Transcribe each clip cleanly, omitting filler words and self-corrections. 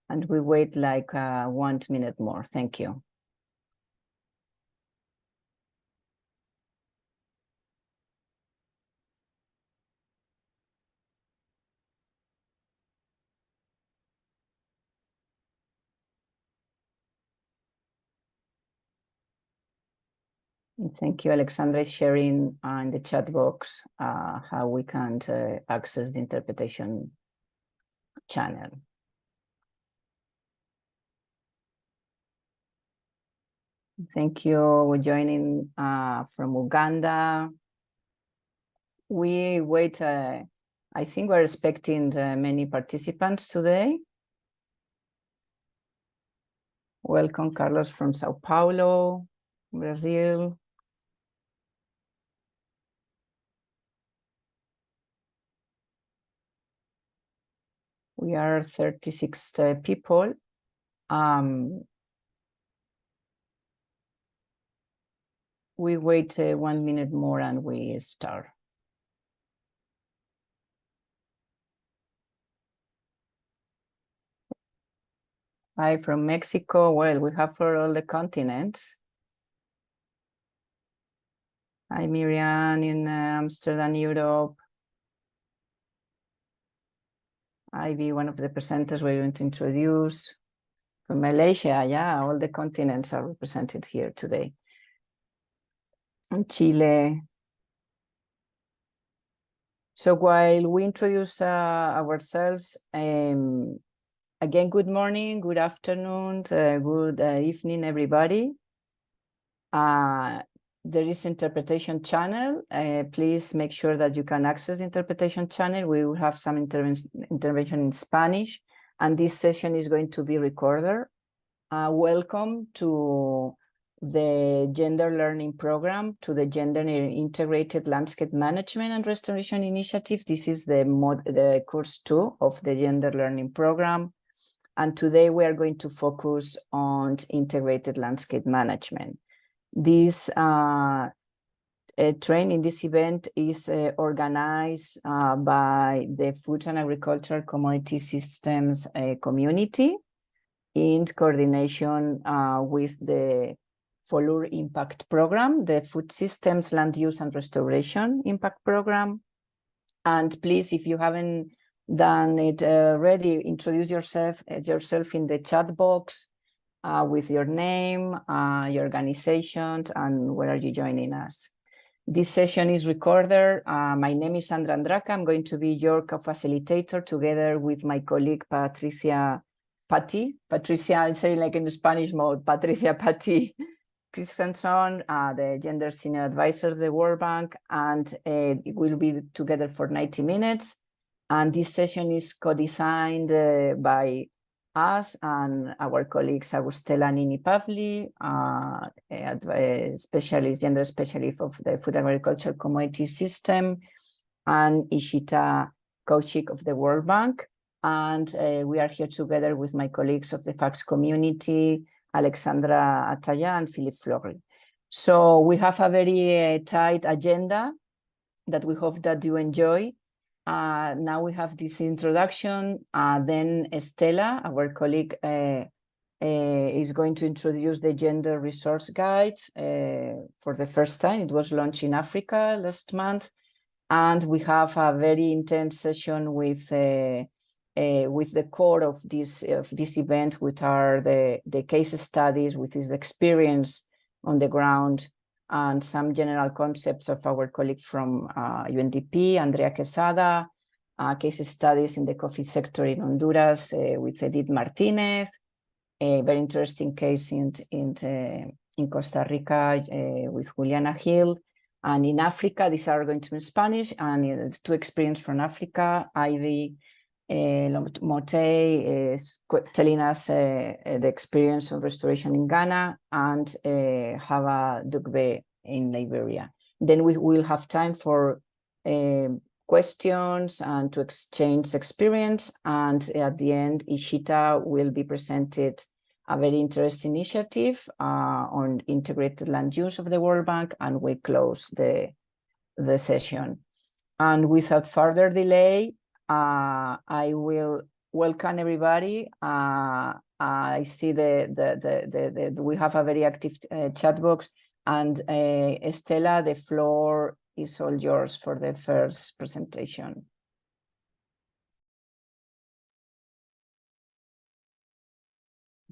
And we wait like 1 minute more. Thank you. Thank you, Alexandra, sharing in the chat box how we can access the interpretation channel. Thank you for joining from Uganda. We wait, I think we're expecting many participants today. Welcome, Carlos from Sao Paulo, Brazil. We are 36 people. We wait 1 minute more and we start. Hi from Mexico. Well, we have for all the continents. Hi, Miriam in Amsterdam, Europe. Ivy, one of the presenters we're going to introduce. From Malaysia, yeah, all the continents are represented here today. And Chile. So while we introduce ourselves, again, good morning, good afternoon, good evening, everybody. There is interpretation channel. Please make sure that you can access the interpretation channel. We will have some intervention in Spanish, and this session is going to be recorded. Welcome to the Gender Learning Program, to the Gender Integrated Landscape Management and Restoration Initiative. This is the course 2 of the Gender Learning Program. And today we are going to focus on integrated landscape management. This training, this event is organized by the Food and Agricultural Commodity Systems community in coordination with the FOLUR Impact Program, the Food Systems Land Use and Restoration Impact Program. And please, if you haven't done it already, introduce yourself in the chat box with your name, your organization, and where are you joining us. This session is recorded. My name is Sandra Andraca. I'm going to be your co-facilitator together with my colleague Patricia, I'll say like in the Spanish mode, Patricia Patti Christensen, the Gender Senior Advisor of the World Bank, and it will be together for 90 minutes. And this session is co-designed by us and our colleagues, Agustela Nini Pavli, specialist, gender specialist of the Food and Agriculture Commodity System, and Ishita Kaushik of the World Bank. And we are here together with my colleagues of the FACS community, Alexandra Ataya and Philippe Fleury. So we have a very tight agenda that we hope that you enjoy. Now we have this introduction. Then Estela, our colleague, is going to introduce the Gender Resource Guide for the first time. It was launched in Africa last month. And we have a very intense session with the core of this event, which are the case studies, with his experience on the ground, and some general concepts of our colleague from UNDP, Andrea Quesada, case studies in the coffee sector in Honduras with Edith Martinez, a very interesting case in Costa Rica with Juliana Hill, and in Africa, these are going to be in Spanish, and 2 experiences from Africa, Ivy Mote is telling us the experience of restoration in Ghana, and Hava Dugbe in Liberia. Then we will have time for questions and to exchange experience. And at the end, Ishita will be presented a very interesting initiative on integrated land use of the World Bank, and we close the session. And without further delay, I will welcome everybody. I see we have a very active chat box, and Estela, the floor is all yours for the first presentation.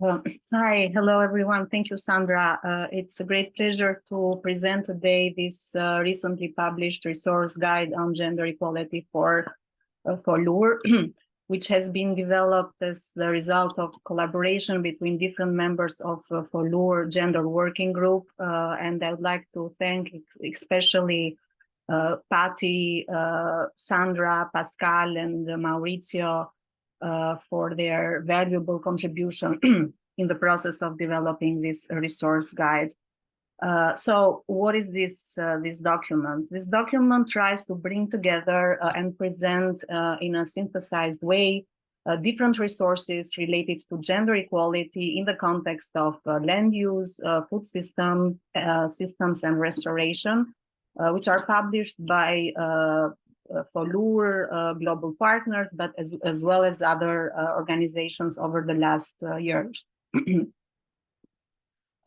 Hi, hello everyone. Thank you, Sandra. It's a great pleasure to present today this recently published resource guide on gender equality for FOLUR, which has been developed as the result of collaboration between different members of FOLUR Gender Working Group. And I would like to thank especially Patty, Sandra, Pascal, and Maurizio for their valuable contribution in the process of developing this resource guide. So what is this document? This document tries to bring together and present in a synthesized way different resources related to gender equality in the context of land use, food systems and restoration, which are published by FOLUR global partners, but as well as other organizations over the last years.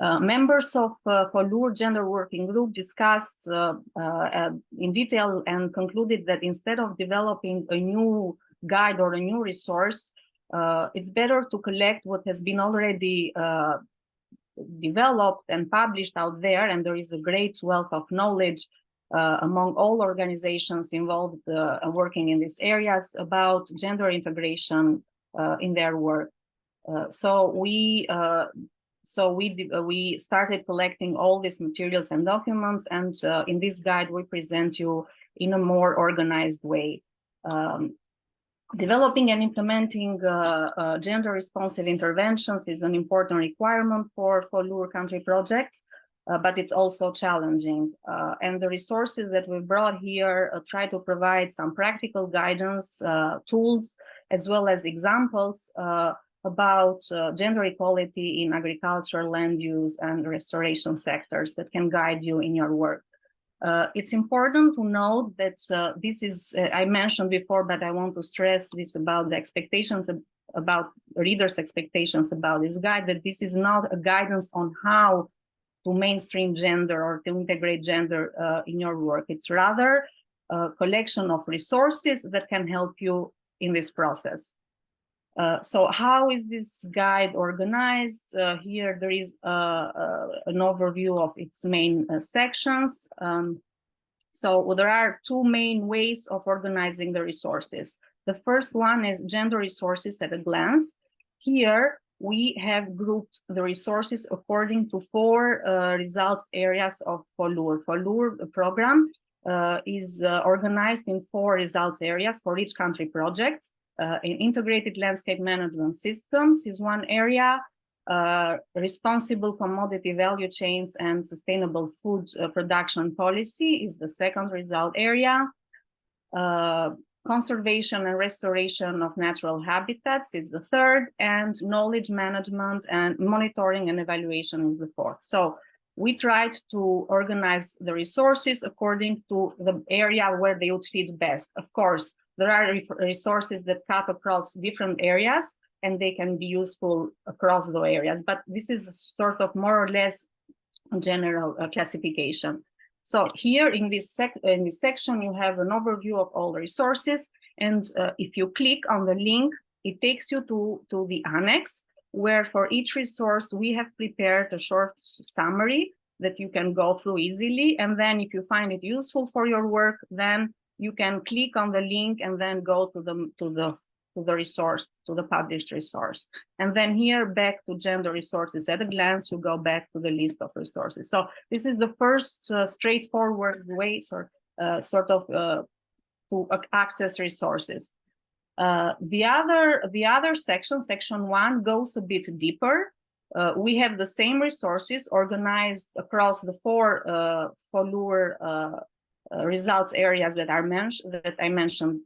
Members of FOLUR Gender Working Group discussed in detail and concluded that instead of developing a new guide or a new resource, it's better to collect what has been already developed and published out there, and there is a great wealth of knowledge among all organizations involved working in these areas about gender integration in their work. So we started collecting all these materials and documents, and in this guide we present you in a more organized way. Developing and implementing gender responsive interventions is an important requirement for FOLUR country projects. But it's also challenging. And the resources that we brought here try to provide some practical guidance, tools, as well as examples about gender equality in agriculture, land use, and restoration sectors that can guide you in your work. It's important to note that this is, I mentioned before, but I want to stress this about the expectations, about readers' expectations about this guide, that this is not a guidance on how to mainstream gender or to integrate gender in your work. It's rather a collection of resources that can help you in this process. So how is this guide organized? Here there is an overview of its main sections. So there are two main ways of organizing the resources. The first one is gender resources at a glance. Here, we have grouped the resources according to four results areas of FOLUR. FOLUR program is organized in four results areas for each country project. In integrated landscape management systems is one area, responsible commodity value chains and sustainable food production policy is the second result area. Conservation and restoration of natural habitats is the third, and knowledge management and monitoring and evaluation is the fourth. So we tried to organize the resources according to the area where they would fit best. Of course, there are resources that cut across different areas and they can be useful across the areas, but this is a sort of more or less general classification. So here in this section, you have an overview of all the resources. And if you click on the link, it takes you to the annex, where for each resource, we have prepared a short summary that you can go through easily. And then if you find it useful for your work, then you can click on the link and then go to the resource, to the published resource. And then here back to gender resources at a glance, you go back to the list of resources. So this is the first straightforward way to access resources. The other section, section 1, goes a bit deeper. We have the same resources organized across the four FOLUR results areas that I mentioned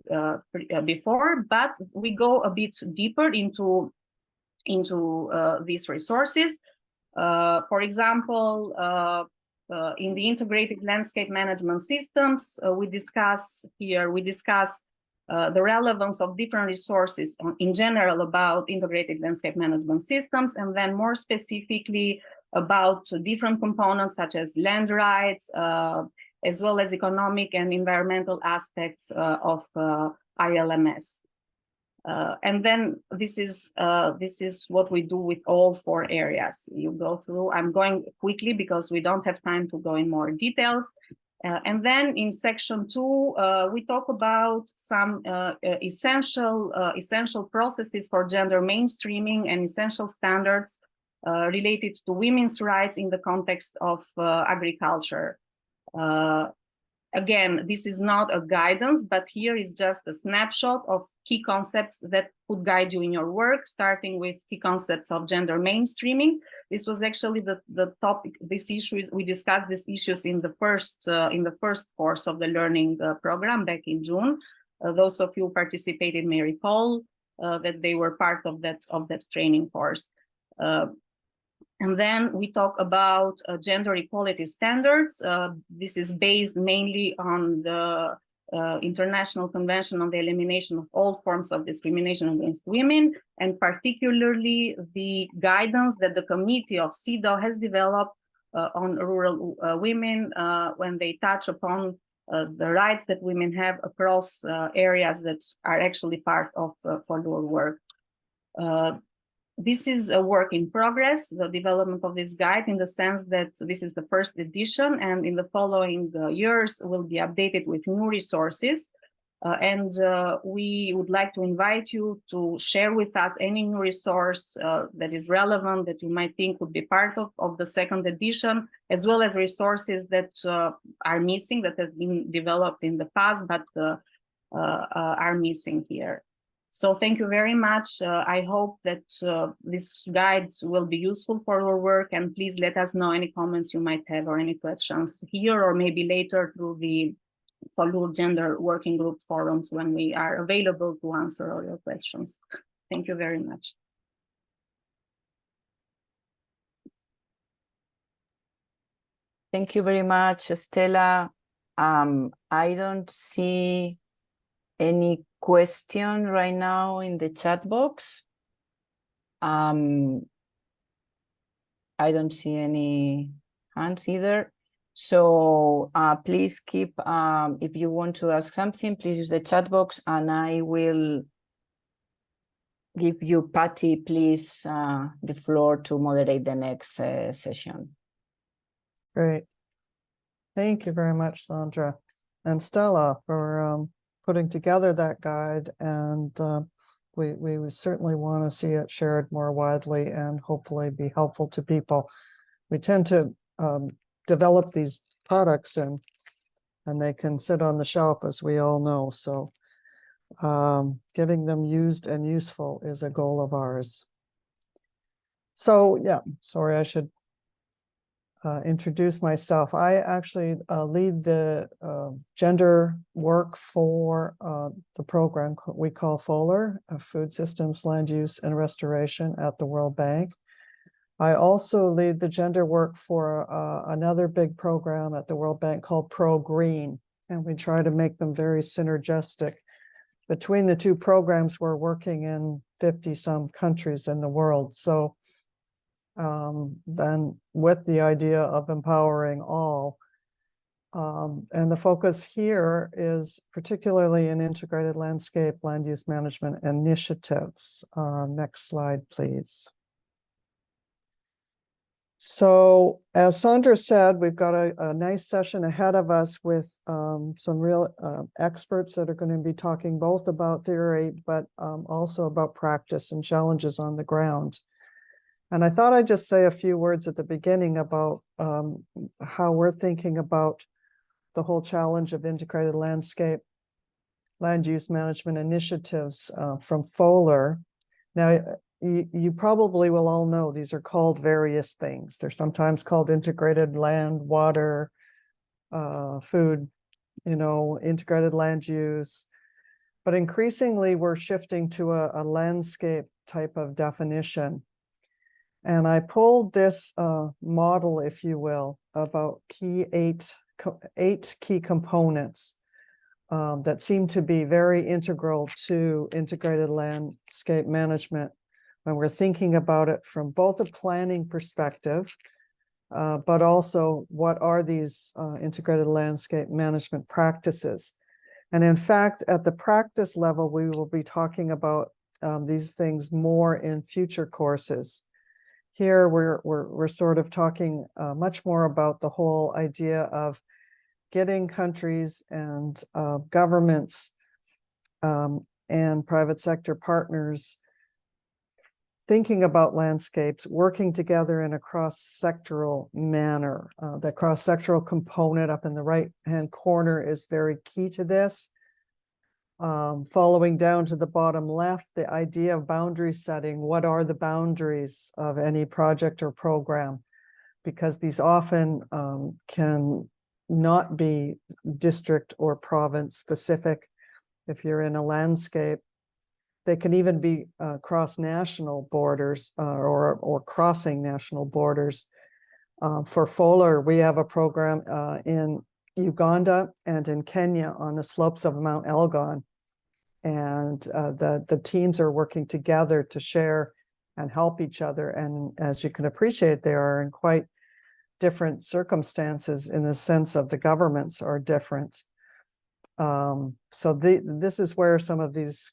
before, but we go a bit deeper into these resources. For example, in the integrated landscape management systems, we discuss the relevance of different resources in general about integrated landscape management systems, and then more specifically about different components such as land rights, as well as economic and environmental aspects of ILMS. And then this is what we do with all 4 areas. You go through. I'm going quickly because we don't have time to go in more details. And then in section 2, we talk about some essential processes for gender mainstreaming and essential standards related to women's rights in the context of agriculture. Again, this is not a guidance, but here is just a snapshot of key concepts that could guide you in your work, starting with key concepts of gender mainstreaming. This was actually the topic, these issues, we discussed these issues in the first course of the learning program back in June. Those of you who participated may recall that they were part of that training course. And then we talk about gender equality standards. This is based mainly on the International Convention on the Elimination of All Forms of Discrimination Against Women, and particularly the guidance that the committee of CEDAW has developed on rural women when they touch upon the rights that women have across areas that are actually part of FOLUR work. This is a work in progress, the development of this guide, in the sense that this is the first edition, and in the following years will be updated with new resources. And we would like to invite you to share with us any new resource that is relevant, that you might think would be part of the second edition, as well as resources that are missing, that have been developed in the past, but are missing here. So thank you very much. I hope that this guide will be useful for your work, and please let us know any comments you might have or any questions here, or maybe later through the FOLUR Gender Working Group forums when we are available to answer all your questions. Thank you very much. Thank you very much, Stella. I don't see any question right now in the chat box. I don't see any hands either. So please keep, if you want to ask something, please use the chat box, and I will give you, Patty, please, the floor to moderate the next session. Great. Thank you very much, Sandra and Stella, for putting together that guide, and we certainly want to see it shared more widely and hopefully be helpful to people. We tend to develop these products and they can sit on the shelf, as we all know, so getting them used and useful is a goal of ours. So yeah, sorry, I should introduce myself. I actually lead the gender work for the program we call FOLUR, Food Systems, Land Use and Restoration at the World Bank. I also lead the gender work for another big program at the World Bank called Pro-Green, and we try to make them very synergistic. Between the two programs, we're working in 50-some countries in the world. So then with the idea of empowering all. And the focus here is particularly in integrated landscape land use management initiatives. Next slide, please. So as Sandra said, we've got a nice session ahead of us with some real experts that are going to be talking both about theory, but also about practice and challenges on the ground. And I thought I'd just say a few words at the beginning about how we're thinking about the whole challenge of integrated landscape land use management initiatives from FOLUR. Now, you probably will all know these are called various things. They're sometimes called integrated land, water, food, integrated land use. But increasingly, we're shifting to a landscape type of definition. And I pulled this model, if you will, about eight key components that seem to be very integral to integrated landscape management when we're thinking about it from both a planning perspective, but also what are these integrated landscape management practices. And in fact, at the practice level, we will be talking about these things more in future courses. Here, we're sort of talking much more about the whole idea of getting countries and governments and private sector partners thinking about landscapes, working together in a cross-sectoral manner. The cross-sectoral component up in the right-hand corner is very key to this. Following down to the bottom left, the idea of boundary setting. What are the boundaries of any project or program? Because these often can not be district or province specific. If you're in a landscape, they can even be cross-national borders or crossing national borders. For FOLUR, we have a program in Uganda and in Kenya on the slopes of Mount Elgon. And the teams are working together to share and help each other. And as you can appreciate, they are in quite different circumstances in the sense of the governments are different. So this is where some of these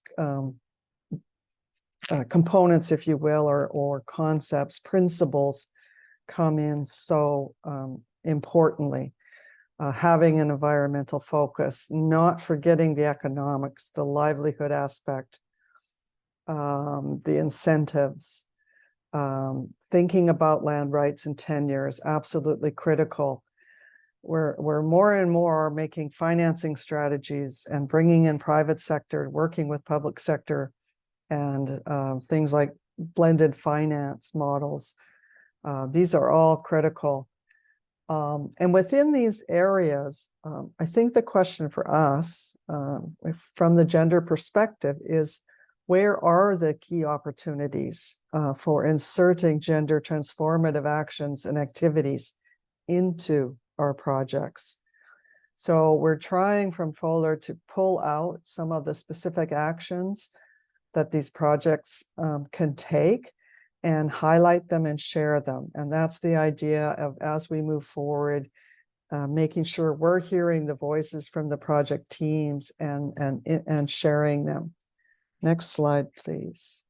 components, if you will, or concepts, principles come in so importantly. Having an environmental focus, not forgetting the economics, the livelihood aspect, the incentives, thinking about land rights and tenure is absolutely critical. We're more and more making financing strategies and bringing in private sector, working with public sector, and things like blended finance models. These are all critical. And within these areas, I think the question for us, from the gender perspective, is where are the key opportunities for inserting gender transformative actions and activities into our projects? So we're trying from FOLUR to pull out some of the specific actions that these projects can take and highlight them and share them. And that's the idea of, as we move forward, making sure we're hearing the voices from the project teams and sharing them. Next slide, please.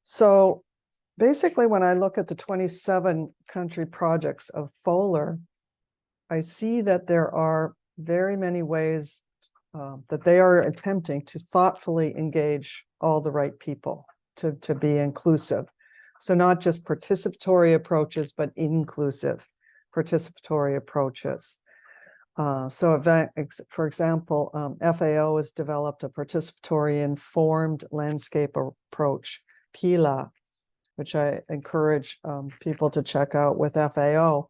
So basically, when I look at the 27 country projects of FOLUR, I see that there are very many ways that they are attempting to thoughtfully engage all the right people to be inclusive. So not just participatory approaches, but inclusive participatory approaches. For example, FAO has developed a participatory informed landscape approach, PILA, which I encourage people to check out with FAO.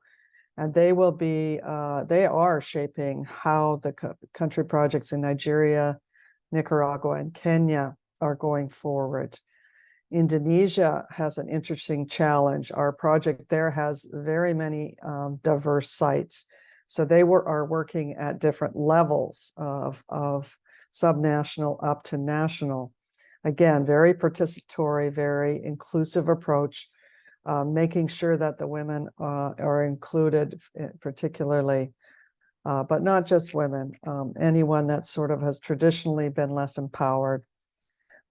And they will be, they are shaping how the country projects in Nigeria, Nicaragua, and Kenya are going forward. Indonesia has an interesting challenge. Our project there has very many diverse sites. So they are working at different levels of subnational up to national. Again, very participatory, very inclusive approach, making sure that the women are included particularly, but not just women, anyone that sort of has traditionally been less empowered.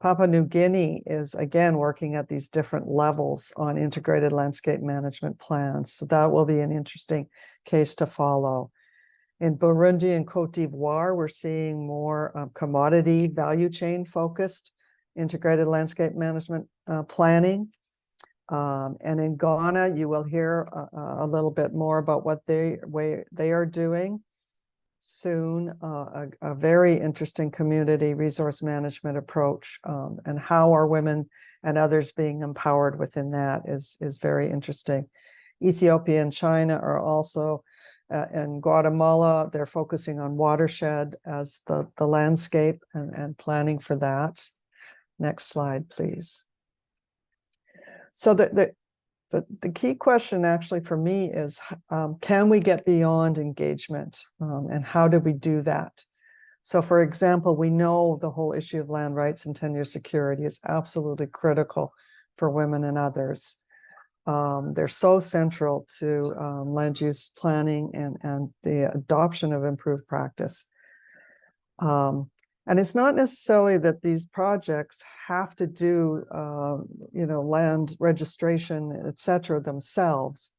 Papua New Guinea is again working at these different levels on integrated landscape management plans. So that will be an interesting case to follow. In Burundi and Cote d'Ivoire, we're seeing more commodity value chain focused integrated landscape management planning. And in Ghana, you will hear a little bit more about what they are doing soon. A very interesting community resource management approach, and how are women and others being empowered within that is very interesting. Ethiopia and China are also, and Guatemala, they're focusing on watershed as the landscape and planning for that. Next slide, please. So the key question actually for me is, can we get beyond engagement, and how do we do that? So for example, we know the whole issue of land rights and tenure security is absolutely critical for women and others. They're so central to land use planning and the adoption of improved practice. And it's not necessarily that these projects have to do, land registration, et cetera, themselves.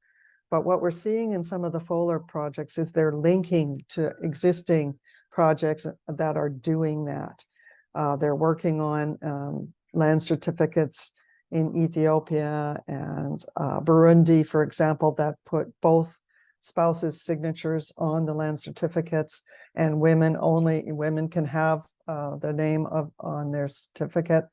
But what we're seeing in some of the FOLUR projects is they're linking to existing projects that are doing that. They're working on land certificates in Ethiopia and Burundi, for example, that put both spouses' signatures on the land certificates, and women can have the name on their certificate.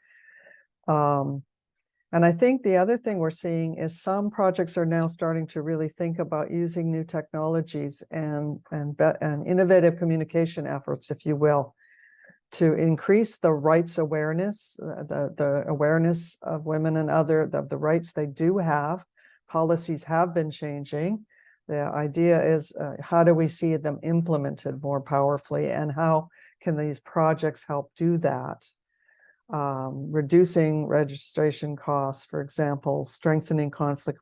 And I think the other thing we're seeing is some projects are now starting to really think about using new technologies and innovative communication efforts, if you will, to increase the rights awareness, the awareness of women and the rights they do have. Policies have been changing. The idea is how do we see them implemented more powerfully, and how can these projects help do that? Reducing registration costs, for example, strengthening conflict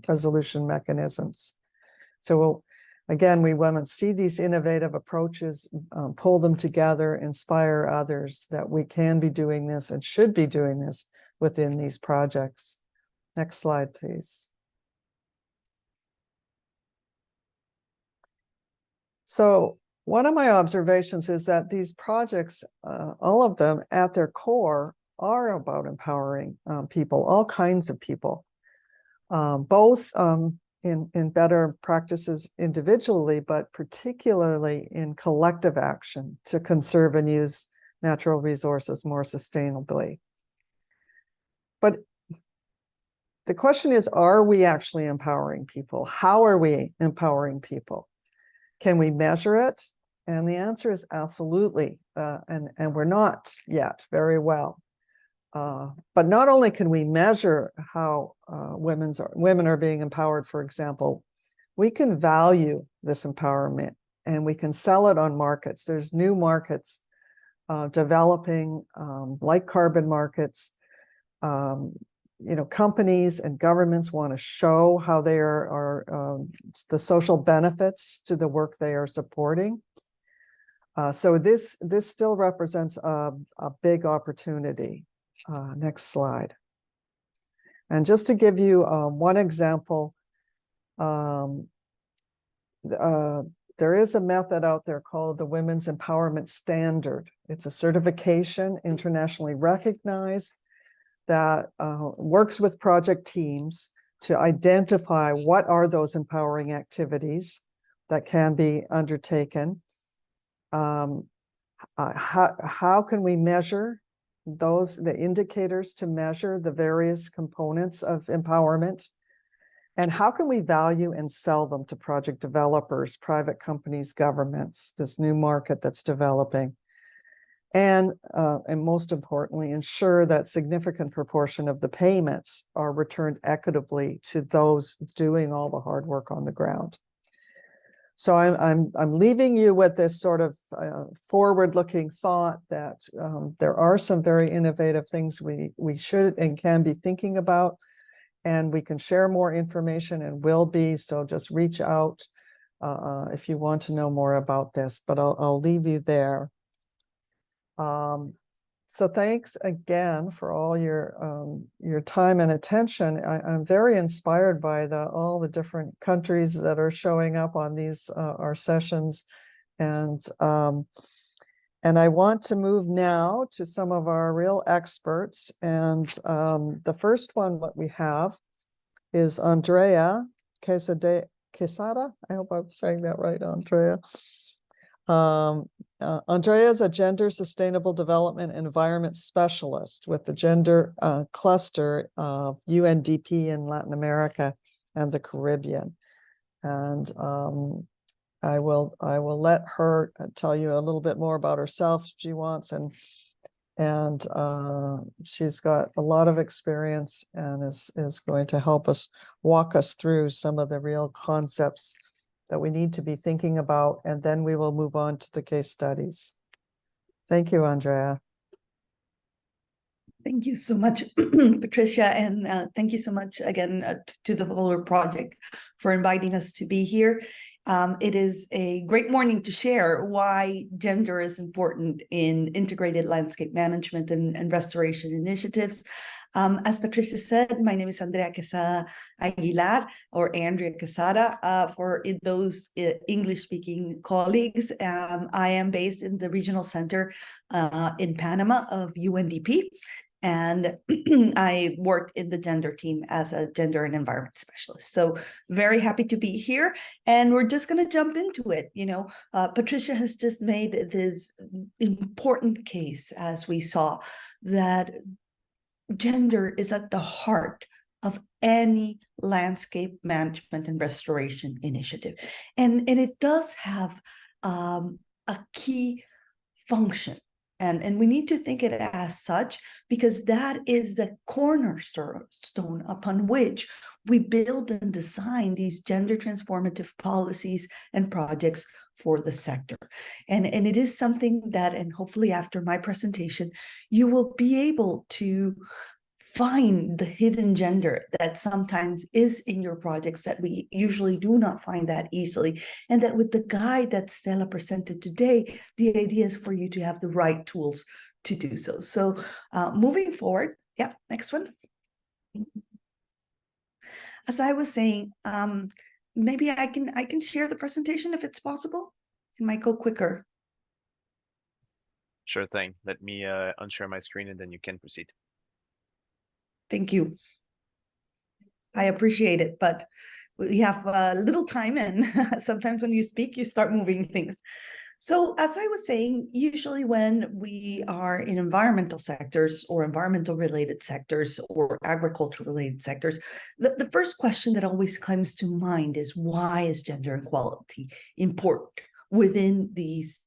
resolution mechanisms. So again, we want to see these innovative approaches, pull them together, inspire others that we can be doing this and should be doing this within these projects. Next slide, please. So one of my observations is that these projects, all of them at their core, are about empowering people, all kinds of people, both in better practices individually, but particularly in collective action to conserve and use natural resources more sustainably. But the question is, are we actually empowering people? How are we empowering people? Can we measure it? And the answer is absolutely, and we're not yet very well. But not only can we measure how women are being empowered, for example, we can value this empowerment and we can sell it on markets. There's new markets developing, like carbon markets. Companies and governments want to show how they are the social benefits to the work they are supporting. So this still represents a big opportunity. Next slide. And just to give you one example, there is a method out there called the Women's Empowerment Standard. It's a certification internationally recognized that works with project teams to identify what are those empowering activities that can be undertaken. How can we measure the indicators to measure the various components of empowerment? And how can we value and sell them to project developers, private companies, governments, this new market that's developing? And most importantly, ensure that significant proportion of the payments are returned equitably to those doing all the hard work on the ground. So I'm leaving you with this sort of forward-looking thought that there are some very innovative things we should and can be thinking about, and we can share more information and will be. So just reach out if you want to know more about this. But I'll leave you there. So thanks again for all your time and attention. I'm very inspired by all the different countries that are showing up on these our sessions, and I want to move now to some of our real experts. And the first one what we have is Andrea Quesada. I hope I'm saying that right, Andrea. Andrea is a gender sustainable development environment specialist with the gender cluster of UNDP in Latin America and the Caribbean. And I will let her tell you a little bit more about herself if she wants, and she's got a lot of experience and is going to help us walk us through some of the real concepts that we need to be thinking about, and then we will move on to the case studies. Thank you, Andrea. Thank you so much, Patricia, and thank you so much again to the FOLUR project for inviting us to be here. It is a great morning to share why gender is important in integrated landscape management and restoration initiatives. As Patricia said, my name is Andrea Quesada Aguilar, or Andrea Quesada, for those English-speaking colleagues. I am based in the regional center in Panama of UNDP. And I work in the gender team as a gender and environment specialist. So very happy to be here. And we're just going to jump into it. You know, Patricia has just made this important case, as we saw, that gender is at the heart of any landscape management and restoration initiative. And it does have a key function. And we need to think it as such, because that is the cornerstone upon which we build and design these gender transformative policies and projects for the sector. And it is something that, and hopefully after my presentation, you will be able to find the hidden gender that sometimes is in your projects that we usually do not find that easily. And that with the guide that Stella presented today, the idea is for you to have the right tools to do so. So moving forward, yeah, next one. As I was saying, maybe I can share the presentation if it's possible. It might go quicker. Sure thing. Let me unshare my screen and then you can proceed. Thank you. I appreciate it, but we have little time, and sometimes when you speak, you start moving things. So as I was saying, usually when we are in environmental sectors or environmental related sectors or agriculture related sectors, the first question that always comes to mind is, why is gender equality important within these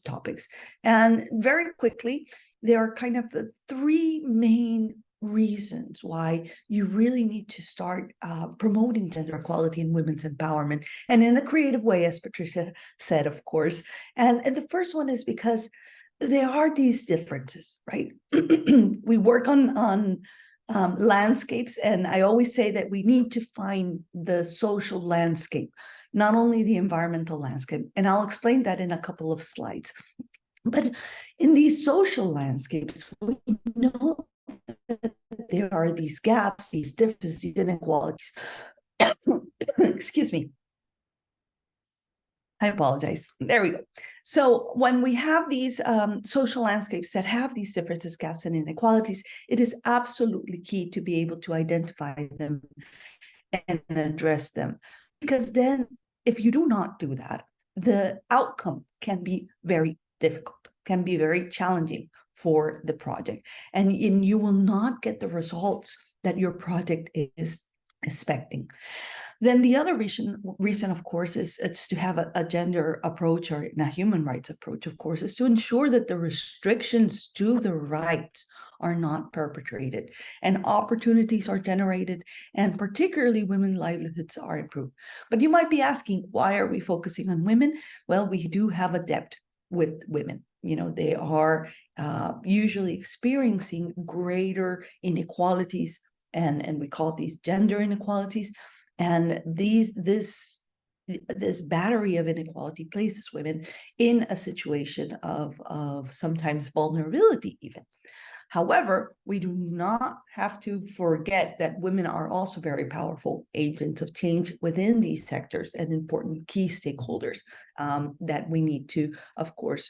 topics? And very quickly, there are kind of the three main reasons why you really need to start promoting gender equality and women's empowerment, and in a creative way, as Patricia said, of course. And the first one is because there are these differences, right? We work on landscapes, and I always say that we need to find the social landscape, not only the environmental landscape, and I'll explain that in a couple of slides. But in these social landscapes, we know that there are these gaps, these differences, these inequalities. Excuse me. I apologize. There we go. So when we have these social landscapes that have these differences, gaps, and inequalities, it is absolutely key to be able to identify them and address them. Because then, if you do not do that, the outcome can be very difficult, can be very challenging for the project, and you will not get the results that your project is expecting. Then the other reason, of course, is it's to have a gender approach, or a human rights approach, of course, is to ensure that the restrictions to the rights are not perpetrated and opportunities are generated, and particularly women's livelihoods are improved. But you might be asking, why are we focusing on women? Well, we do have a depth with women. You know, they are usually experiencing greater inequalities, and we call these gender inequalities. And this battery of inequality places women in a situation of sometimes vulnerability even. However, we do not have to forget that women are also very powerful agents of change within these sectors and important key stakeholders that we need to, of course,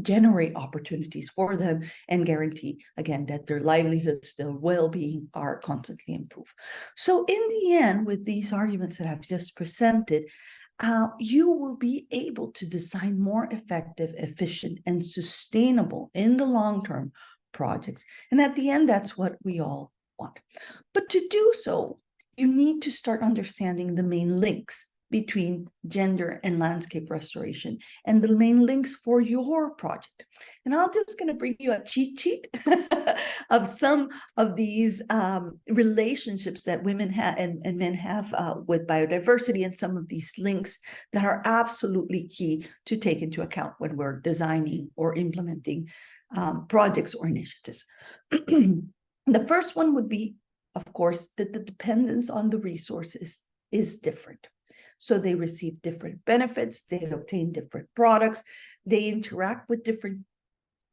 generate opportunities for them and guarantee, again, that their livelihoods, their well-being are constantly improved. So in the end, with these arguments that I've just presented, you will be able to design more effective, efficient, and sustainable in the long term projects. And at the end, that's what we all want. But to do so, you need to start understanding the main links between gender and landscape restoration and the main links for your project. And I'm just going to bring you a cheat sheet of some of these relationships that women have and men have with biodiversity, and some of these links that are absolutely key to take into account when we're designing or implementing projects or initiatives. The first one would be, of course, that the dependence on the resources is different. So they receive different benefits, they obtain different products, they interact with different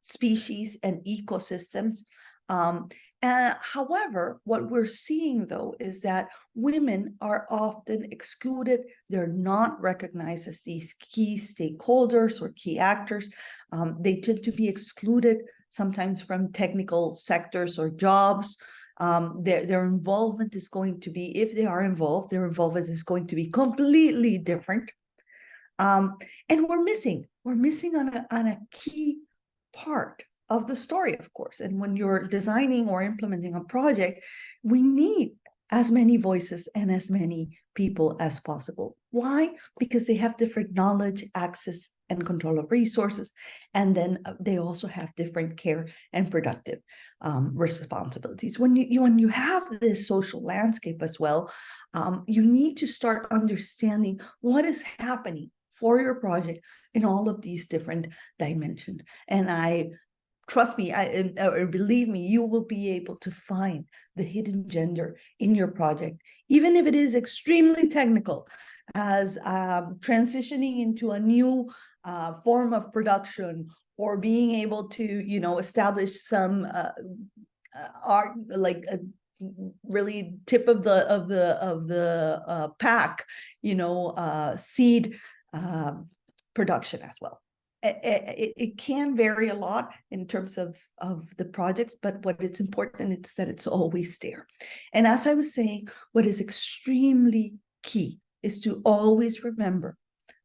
species and ecosystems. And however, what we're seeing, though, is that women are often excluded. They're not recognized as these key stakeholders or key actors. They tend to be excluded sometimes from technical sectors or jobs. Their involvement is going to be, if they are involved, their involvement is going to be completely different. And we're missing on a key part of the story, of course. And when you're designing or implementing a project, we need as many voices and as many people as possible. Why? Because they have different knowledge, access, and control of resources. And then they also have different care and productive responsibilities. When you have this social landscape as well, you need to start understanding what is happening for your project in all of these different dimensions. And trust me, or believe me, you will be able to find the hidden gender in your project, even if it is extremely technical, as transitioning into a new form of production, or being able to, establish some art, like a really tip of the pack, seed production as well. It can vary a lot in terms of the projects, but what it's important is that it's always there. And as I was saying, what is extremely key is to always remember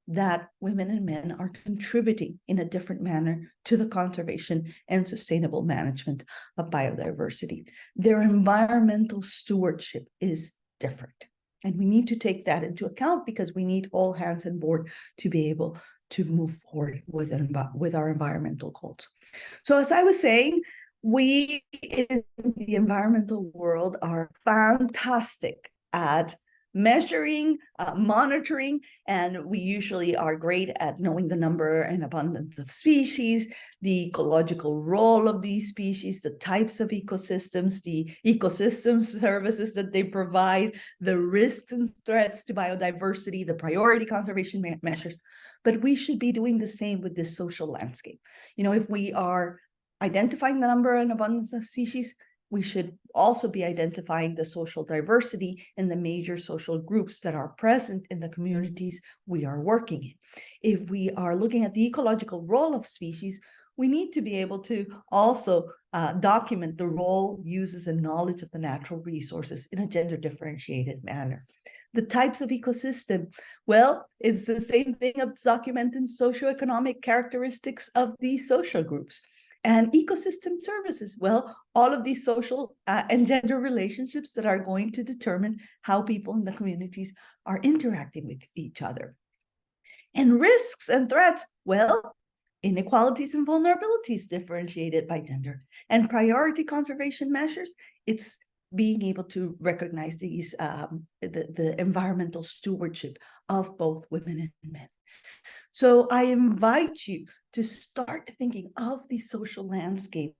that women and men are contributing in a different manner to the conservation and sustainable management of biodiversity. Their environmental stewardship is different. And we need to take that into account, because we need all hands on board to be able to move forward with our environmental goals. So as I was saying, we in the environmental world are fantastic at measuring, monitoring, and we usually are great at knowing the number and abundance of species, the ecological role of these species, the types of ecosystems, the ecosystem services that they provide, the risks and threats to biodiversity, the priority conservation measures. But we should be doing the same with this social landscape. If we are identifying the number and abundance of species, we should also be identifying the social diversity in the major social groups that are present in the communities we are working in. If we are looking at the ecological role of species, we need to be able to also document the role, uses, and knowledge of the natural resources in a gender differentiated manner. The types of ecosystem, well, it's the same thing of documenting socioeconomic characteristics of these social groups. And ecosystem services, well, all of these social and gender relationships that are going to determine how people in the communities are interacting with each other. And risks and threats, well, inequalities and vulnerabilities differentiated by gender. And priority conservation measures, it's being able to recognize these, the environmental stewardship of both women and men. So I invite you to start thinking of the social landscape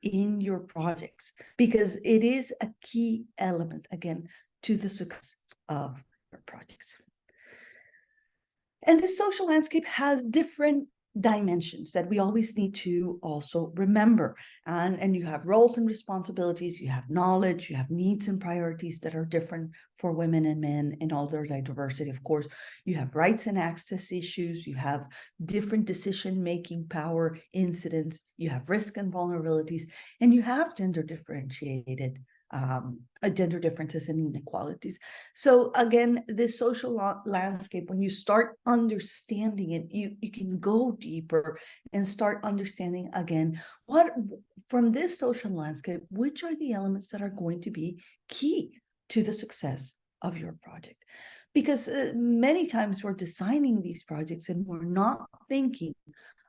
in your projects, because it is a key element, again, to the success of your projects. And the social landscape has different dimensions that we always need to also remember. And you have roles and responsibilities, you have knowledge, you have needs and priorities that are different for women and men in all their diversity. Of course, you have rights and access issues, you have different decision-making power incidents, you have risk and vulnerabilities, and you have gender differentiated gender differences and inequalities. So again, this social landscape, when you start understanding it, you can go deeper and start understanding again, what from this social landscape, which are the elements that are going to be key to the success of your project. because many times we're designing these projects and we're not thinking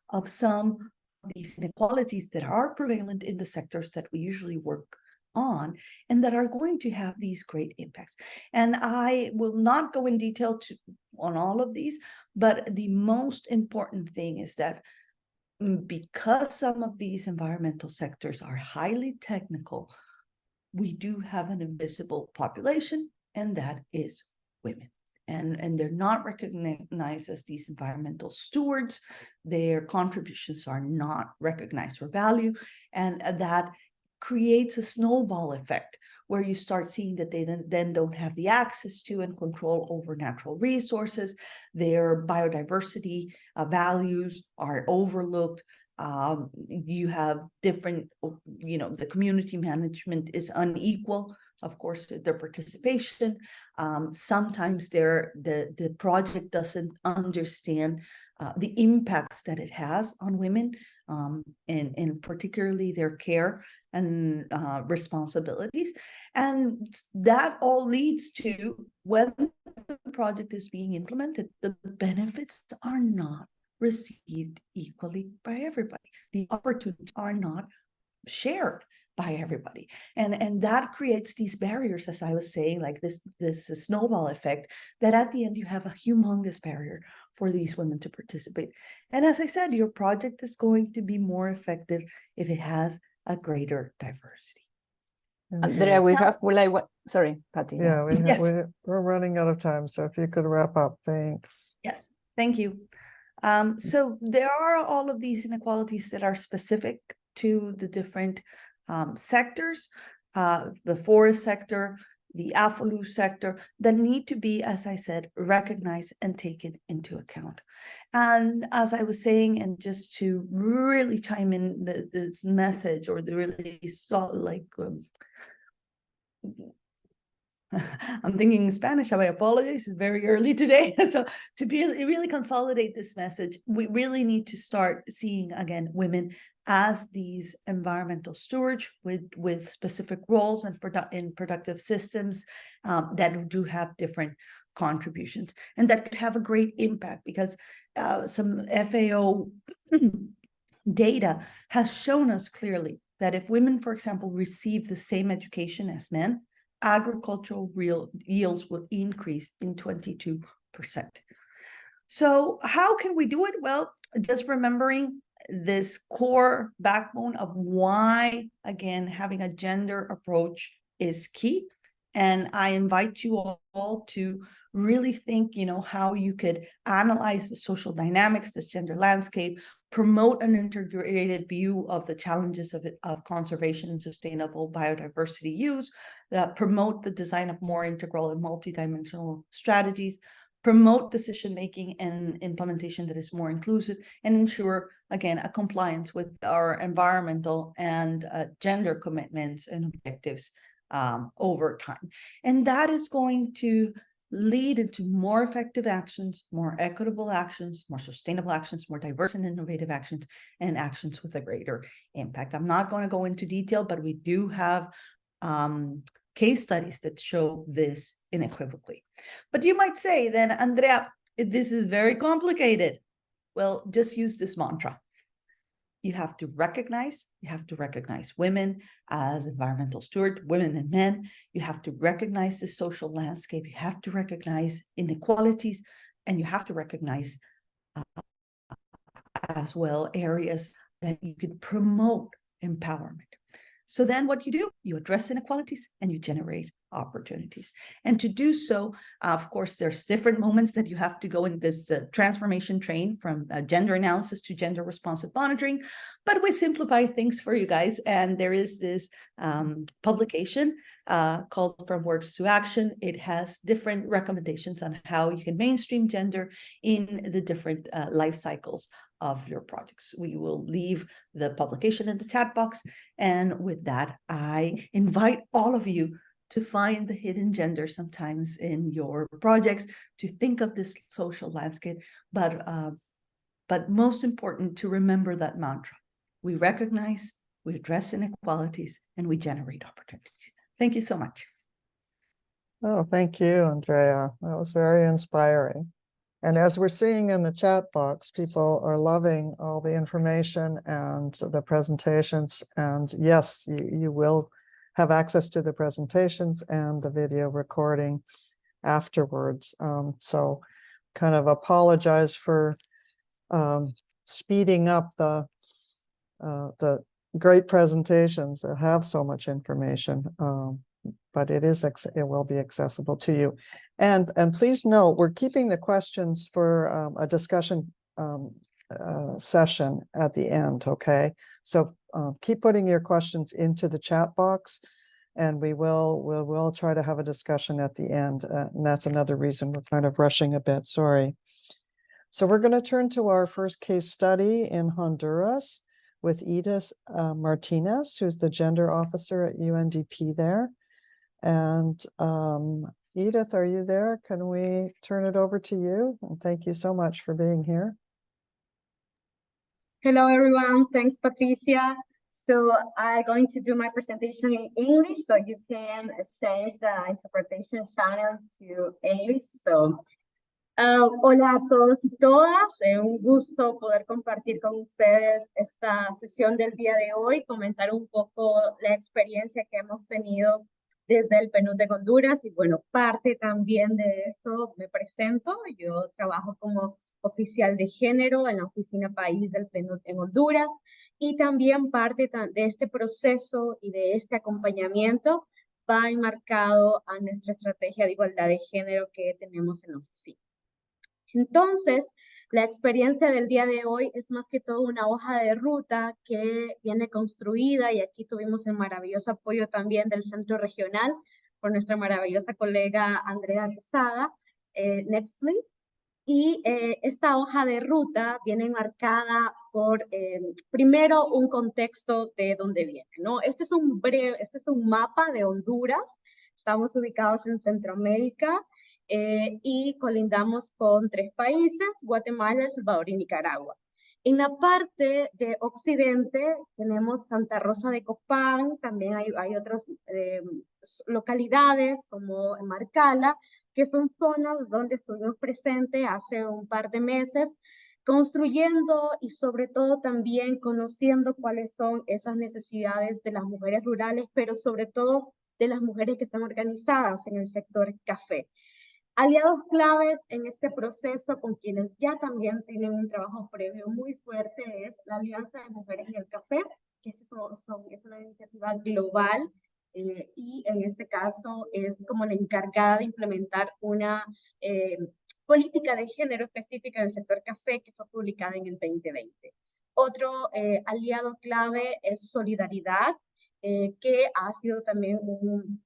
of some of these inequalities that are prevalent in the sectors that we usually work on and that are going to have these great impacts. And I will not go in detail on all of these, but the most important thing is that because some of these environmental sectors are highly technical, we do have an invisible population, and that is women. And they're not recognized as these environmental stewards. Their contributions are not recognized or valued, and that creates a snowball effect where you start seeing that they then don't have the access to and control over natural resources. Their biodiversity values are overlooked. You have different, the community management is unequal. Of course, their participation. Sometimes the project doesn't understand the impacts that it has on women, and particularly their care and responsibilities. And that all leads to, when the project is being implemented, the benefits are not received equally by everybody. The opportunities are not shared by everybody, and that creates these barriers, as I was saying, like this snowball effect, that at the end you have a humongous barrier for these women to participate. And as I said, your project is going to be more effective if it has a greater diversity. Andrea, we have, sorry, Patty. Yeah, Yes. we're running out of time, so if you could wrap up, thanks. Yes, thank you. So there are all of these inequalities that are specific to the different sectors, the forest sector, the FOLUR sector, that need to be, as I said, recognized and taken into account. And as I was saying, and just to really chime in this message, or the really I'm thinking Spanish, I apologize, it's very early today. So to really consolidate this message, we really need to start seeing again women as these environmental stewards with specific roles and in productive systems that do have different contributions, and that could have a great impact, because some FAO data has shown us clearly that if women, for example, receive the same education as men, agricultural yields will increase in 22%. So how can we do it? Well, just remembering this core backbone of why, again, having a gender approach is key. And I invite you all to really think, how you could analyze the social dynamics, this gender landscape, promote an integrated view of the challenges of conservation and sustainable biodiversity use, promote the design of more integral and multidimensional strategies, promote decision-making and implementation that is more inclusive, and ensure, again, a compliance with our environmental and gender commitments and objectives over time. And that is going to lead into more effective actions, more equitable actions, more sustainable actions, more diverse and innovative actions, and actions with a greater impact. I'm not going to go into detail, but we do have case studies that show this unequivocally. But you might say then, Andrea, this is very complicated. Well, just use this mantra. You have to recognize women as environmental stewards, women and men. You have to recognize the social landscape. You have to recognize inequalities, and you have to recognize as well areas that you could promote empowerment. So then what you do, you address inequalities and you generate opportunities. And to do so, of course, there's different moments that you have to go in this transformation train from gender analysis to gender responsive monitoring, but we simplify things for you guys. And there is this publication called From Words to Action. It has different recommendations on how you can mainstream gender in the different life cycles of your projects. We will leave the publication in the chat box. And with that, I invite all of you to find the hidden gender sometimes in your projects, to think of this social landscape, but most important, to remember that mantra. We recognize, we address inequalities, and we generate opportunities. Thank you so much. Oh, thank you, Andrea. That was very inspiring. And as we're seeing in the chat box, people are loving all the information and the presentations. And yes, you will have access to the presentations and the video recording afterwards. So kind of apologize for speeding up the great presentations that have so much information. But it will be accessible to you. And please note, we're keeping the questions for a discussion session at the end, okay? So keep putting your questions into the chat box, and we'll try to have a discussion at the end. And that's another reason we're kind of rushing a bit, sorry. So we're going to turn to our first case study in Honduras with Edith Martinez, who's the gender officer at UNDP there. And Edith, are you there? Can we turn it over to you? And thank you so much for being here. Hello, everyone. Thanks, Patricia. So I'm going to do my presentation in English, so you can change the interpretation channel to English. So, hola a todos y todas. Un gusto poder compartir con ustedes esta sesión del día de hoy, comentar un poco la experiencia que hemos tenido desde el PNUD de Honduras. Y bueno, parte también de esto me presento. Yo trabajo como oficial de género en la oficina país del PNUD en Honduras, y también parte de este proceso y de este acompañamiento va enmarcado a nuestra estrategia de igualdad de género que tenemos en la oficina. Entonces, la experiencia del día de hoy es más que todo una hoja de ruta que viene construida, y aquí tuvimos el maravilloso apoyo también del centro regional por nuestra maravillosa colega Andrea Quesada. Next, please. Y esta hoja de ruta viene marcada por, primero, un contexto de dónde viene, ¿no? Este es un mapa de Honduras. Estamos ubicados en Centroamérica y colindamos con 3 países: Guatemala, El Salvador y Nicaragua. En la parte de occidente tenemos Santa Rosa de Copán, también hay otras localidades como Marcala, que son zonas donde estuvimos presentes hace un par de meses, construyendo y sobre todo también conociendo cuáles son esas necesidades de las mujeres rurales, pero sobre todo de las mujeres que están organizadas en el sector café. Aliados claves en este proceso, con quienes ya también tienen un trabajo previo muy fuerte, es la Alianza de Mujeres y el Café, que es una iniciativa global, y en este caso es como la encargada de implementar una política de género específica en el sector café que fue publicada en el 2020. Otro aliado clave es Solidaridad, que ha sido también un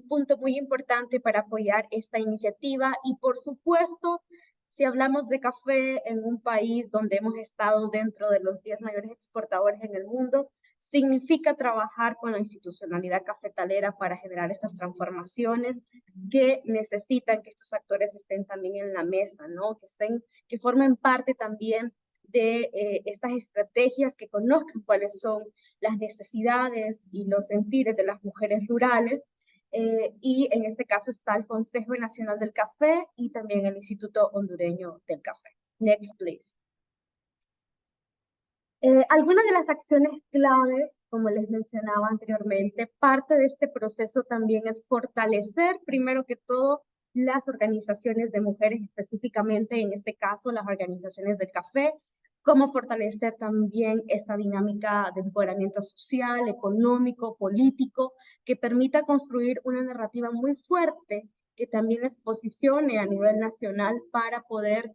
punto muy importante para apoyar esta iniciativa. Y por supuesto, si hablamos de café en un país donde hemos estado dentro de los 10 mayores exportadores en el mundo, significa trabajar con la institucionalidad cafetalera para generar estas transformaciones que necesitan que estos actores estén también en la mesa, ¿no? Que formen parte también de estas estrategias, que conozcan cuáles son las necesidades y los sentires de las mujeres rurales. Y en este caso está el Consejo Nacional del Café y también el Instituto Hondureño del Café. Next, please. Algunas de las acciones claves, como les mencionaba anteriormente, parte de este proceso también es fortalecer, primero que todo, las organizaciones de mujeres, específicamente en este caso las organizaciones del café, cómo fortalecer también esa dinámica de empoderamiento social, económico, político, que permita construir una narrativa muy fuerte que también les posicione a nivel nacional para poder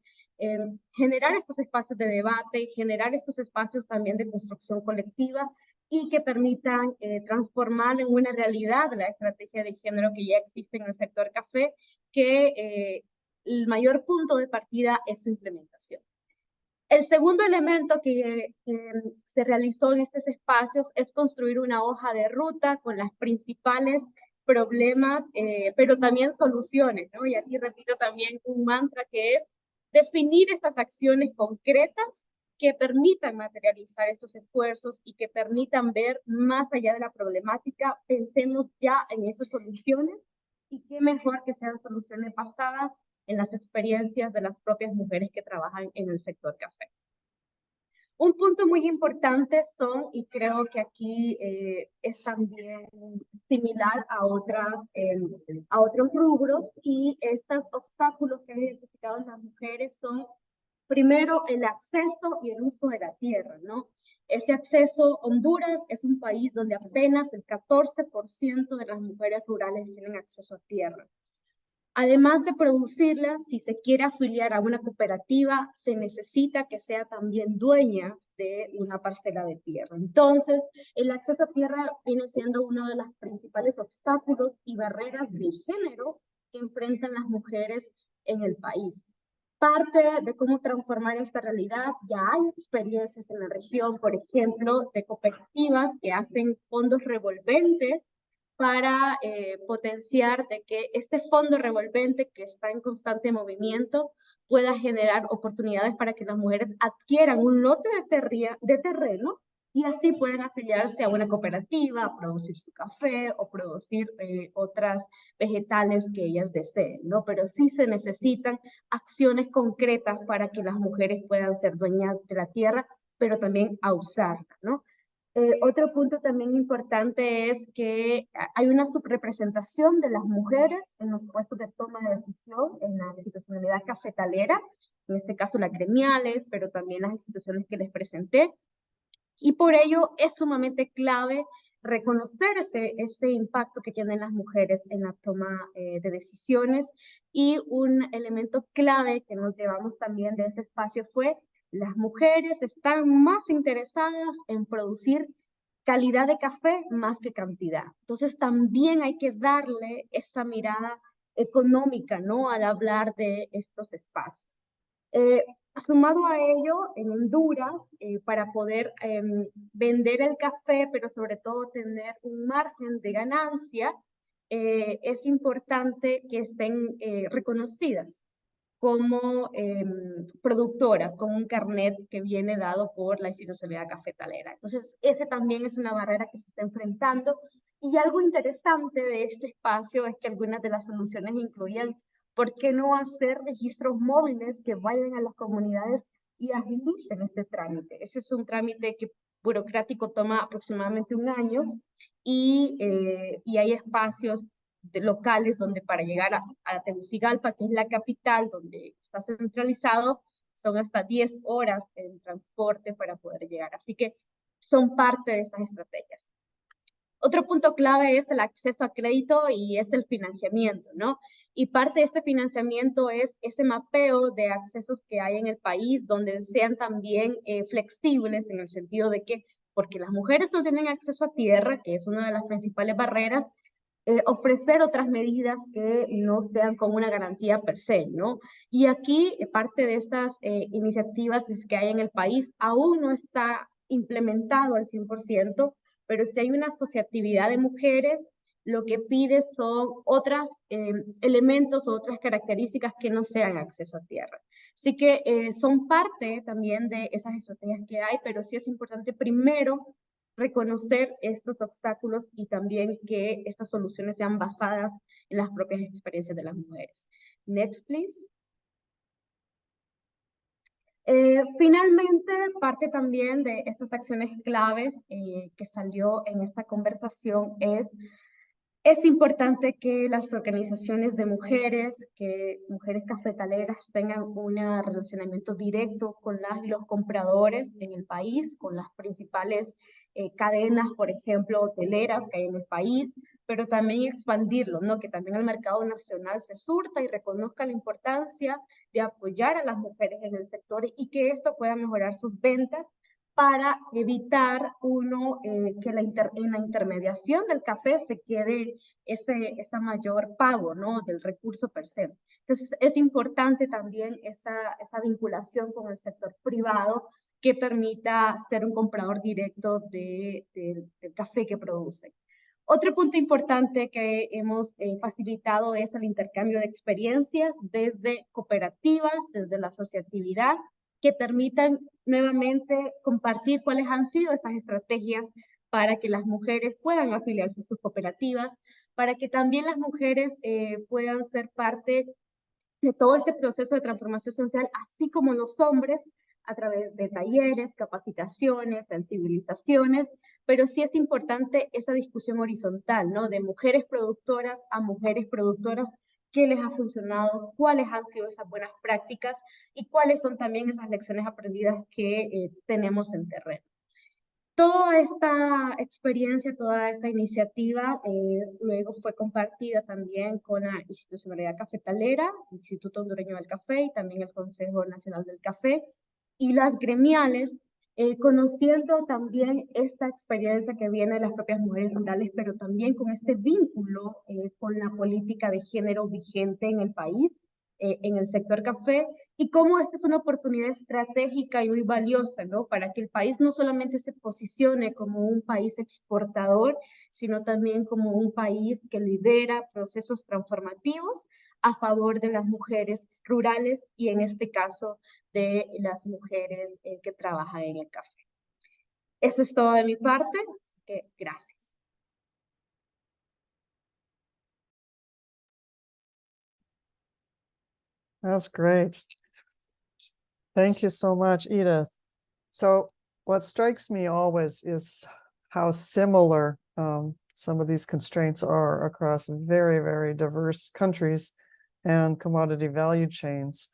generar estos espacios de debate, generar estos espacios también de construcción colectiva, y que permitan transformar en una realidad la estrategia de género que ya existe en el sector café, que el mayor punto de partida es su implementación. El segundo elemento que se realizó en estos espacios es construir una hoja de ruta con las principales problemas, pero también soluciones, ¿no? Y aquí repito también un mantra, que es definir estas acciones concretas que permitan materializar estos esfuerzos y que permitan ver más allá de la problemática. Pensemos ya en esas soluciones Y qué mejor que sean soluciones basadas en las experiencias de las propias mujeres que trabajan en el sector café. Un punto muy importante son, y creo que aquí es también similar a otros rubros, y estos obstáculos que han identificado las mujeres son, primero, el acceso y el uso de la tierra, ¿no? Ese acceso, Honduras es un país donde apenas el 14% de las mujeres rurales tienen acceso a tierra. Además de producirlas, si se quiere afiliar a una cooperativa, se necesita que sea también dueña de una parcela de tierra. Entonces, el acceso a tierra viene siendo uno de los principales obstáculos y barreras de género que enfrentan las mujeres en el país. Parte de cómo transformar esta realidad, ya hay experiencias en la región, por ejemplo, de cooperativas que hacen fondos revolventes para potenciar de que este fondo revolvente que está en constante movimiento pueda generar oportunidades para que las mujeres adquieran un lote de terreno y así pueden afiliarse a una cooperativa, producir su café o producir otras vegetales que ellas deseen, ¿no? Pero sí se necesitan acciones concretas para que las mujeres puedan ser dueñas de la tierra, pero también a usarla, ¿no? Otro punto también importante es que hay una subrepresentación de las mujeres en los puestos de toma de decisión en la institucionalidad cafetalera, en este caso las gremiales, pero también las instituciones que les presenté. Y por ello es sumamente clave reconocer ese impacto que tienen las mujeres en la toma de decisiones. Y un elemento clave que nos llevamos también de ese espacio fue: las mujeres están más interesadas en producir calidad de café más que cantidad. Entonces también hay que darle esa mirada económica, ¿no?, al hablar de estos espacios. Sumado a ello, en Honduras, para poder vender el café, pero sobre todo tener un margen de ganancia, es importante que estén reconocidas como productoras, con un carnet que viene dado por la institucionalidad cafetalera. Entonces, ese también es una barrera que se está enfrentando. Y algo interesante de este espacio es que algunas de las soluciones incluían: ¿por qué no hacer registros móviles que vayan a las comunidades y agilicen este trámite? Ese es un trámite que burocrático toma aproximadamente un año y hay espacios locales donde para llegar a Tegucigalpa, que es la capital donde está centralizado, son hasta 10 horas en transporte para poder llegar. Así que son parte de esas estrategias. Otro punto clave es el acceso a crédito y es el financiamiento, ¿no? Y parte de este financiamiento es ese mapeo de accesos que hay en el país, donde sean también flexibles, en el sentido de que, porque las mujeres no tienen acceso a tierra, que es una de las principales barreras, ofrecer otras medidas que no sean como una garantía per se, ¿no? Y aquí parte de estas iniciativas que hay en el país aún no está implementado al 100%, pero si hay una asociatividad de mujeres, lo que pide son otros elementos o otras características que no sean acceso a tierra. Así que son parte también de esas estrategias que hay, pero sí es importante primero reconocer estos obstáculos y también que estas soluciones sean basadas en las propias experiencias de las mujeres. Next, please. Finalmente, parte también de estas acciones claves que salió en esta conversación es importante que las organizaciones de mujeres, que mujeres cafetaleras tengan un relacionamiento directo con las y los compradores en el país, con las principales cadenas, por ejemplo, hoteleras que hay en el país, pero también expandirlo, ¿no? Que también el mercado nacional se surta y reconozca la importancia de apoyar a las mujeres en el sector y que esto pueda mejorar sus ventas para evitar que en la intermediación del café se quede esa mayor pago, ¿no?, del recurso per se. Entonces es importante también esa vinculación con el sector privado que permita ser un comprador directo del café que producen. Otro punto importante que hemos facilitado es el intercambio de experiencias desde cooperativas, desde la asociatividad, que permitan nuevamente compartir cuáles han sido estas estrategias para que las mujeres puedan afiliarse a sus cooperativas, para que también las mujeres puedan ser parte de todo este proceso de transformación social, así como los hombres, a través de talleres, capacitaciones, sensibilizaciones, pero sí es importante esa discusión horizontal, ¿no? De mujeres productoras a mujeres productoras, qué les ha funcionado, cuáles han sido esas buenas prácticas y cuáles son también esas lecciones aprendidas que tenemos en terreno. Toda esta experiencia, toda esta iniciativa luego fue compartida también con la institucionalidad cafetalera, el Instituto Hondureño del Café y también el Consejo Nacional del Café y las gremiales, conociendo también esta experiencia que viene de las propias mujeres rurales, pero también con este vínculo con la política de género vigente en el país, en el sector café, y cómo esta es una oportunidad estratégica y muy valiosa, ¿no? Para que el país no solamente se posicione como un país exportador, sino también como un país que lidera procesos transformativos a favor de las mujeres rurales y en este caso de las mujeres que trabajan en el café. Eso es todo de mi parte. Gracias. That's great. Thank you so much, Edith. So what strikes me always is how similar some of these constraints are across very, very diverse countries and commodity value chains.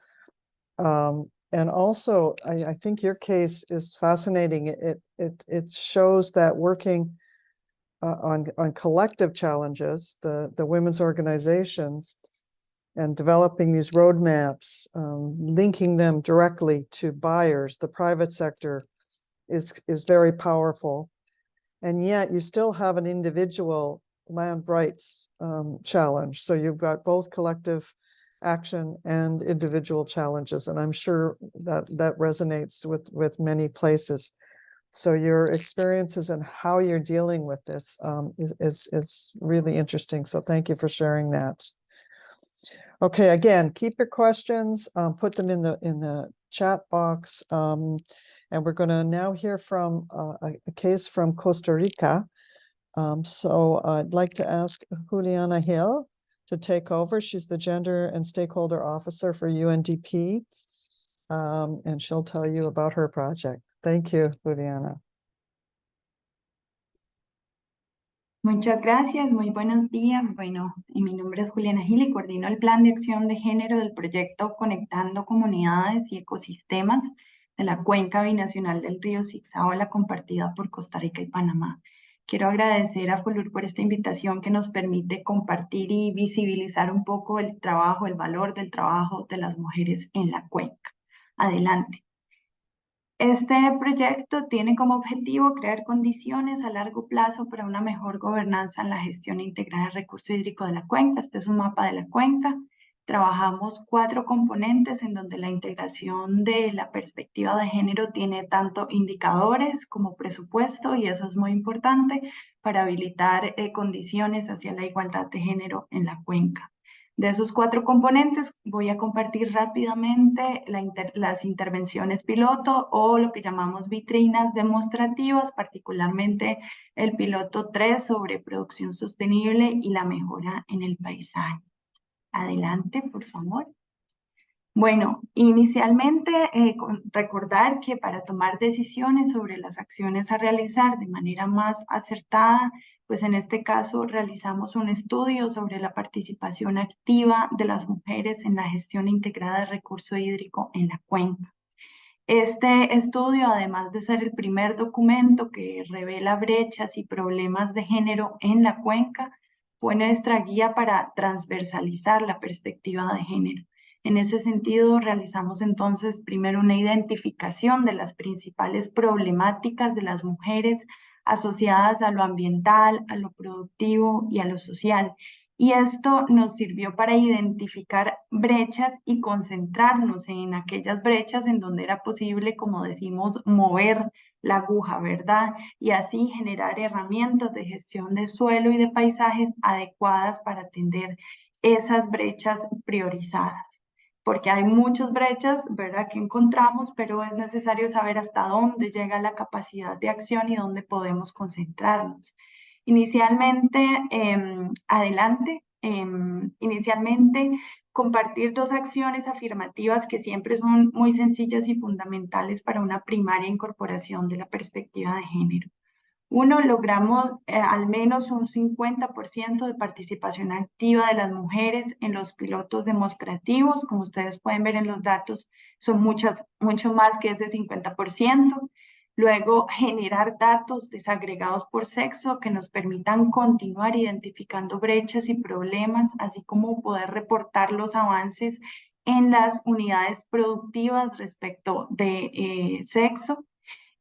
And also, I think your case is fascinating. It shows that working on collective challenges, the women's organizations, and developing these roadmaps, linking them directly to buyers, the private sector, is very powerful. And yet you still have an individual land rights challenge. So you've got both collective action and individual challenges. And I'm sure that resonates with many places. So your experiences and how you're dealing with this is really interesting. So thank you for sharing that. Okay, again, keep your questions, put them in the chat box. And we're going to now hear from a case from Costa Rica. So I'd like to ask Juliana Hill to take over. She's the Gender and Stakeholder Officer for UNDP. And she'll tell you about her project. Thank you, Juliana. Muchas gracias, muy buenos días. Bueno, mi nombre es Juliana Gil y coordino el Plan de Acción de Género del proyecto Conectando Comunidades y Ecosistemas de la Cuenca Binacional del Río Zigzagala compartida por Costa Rica y Panamá. Quiero agradecer a FOLUR por esta invitación que nos permite compartir y visibilizar un poco el trabajo, el valor del trabajo de las mujeres en la cuenca. Adelante. Este proyecto tiene como objetivo crear condiciones a largo plazo para una mejor gobernanza en la gestión integrada del recurso hídrico de la cuenca. Este es un mapa de la cuenca. Trabajamos 4 componentes en donde la integración de la perspectiva de género tiene tanto indicadores como presupuesto, y eso es muy importante para habilitar condiciones hacia la igualdad de género en la cuenca. De esos 4 componentes voy a compartir rápidamente las intervenciones piloto o lo que llamamos vitrinas demostrativas, particularmente el piloto 3 sobre producción sostenible y la mejora en el paisaje. Adelante, por favor. Bueno, inicialmente recordar que para tomar decisiones sobre las acciones a realizar de manera más acertada, pues en este caso realizamos un estudio sobre la participación activa de las mujeres en la gestión integrada de recurso hídrico en la cuenca. Este estudio, además de ser el primer documento que revela brechas y problemas de género en la cuenca, fue nuestra guía para transversalizar la perspectiva de género. En ese sentido, realizamos entonces primero una identificación de las principales problemáticas de las mujeres asociadas a lo ambiental, a lo productivo y a lo social. Y esto nos sirvió para identificar brechas y concentrarnos en aquellas brechas en donde era posible, como decimos, mover la aguja, ¿verdad? Y así generar herramientas de gestión de suelo y de paisajes adecuadas para atender esas brechas priorizadas. Porque hay muchas brechas, ¿verdad?, que encontramos, pero es necesario saber hasta dónde llega la capacidad de acción y dónde podemos concentrarnos. Inicialmente, inicialmente compartir dos acciones afirmativas que siempre son muy sencillas y fundamentales para una primaria incorporación de la perspectiva de género. Uno, logramos al menos un 50% de participación activa de las mujeres en los pilotos demostrativos. Como ustedes pueden ver en los datos, son mucho más que ese 50%. Luego, generar datos desagregados por sexo que nos permitan continuar identificando brechas y problemas, así como poder reportar los avances en las unidades productivas respecto de sexo.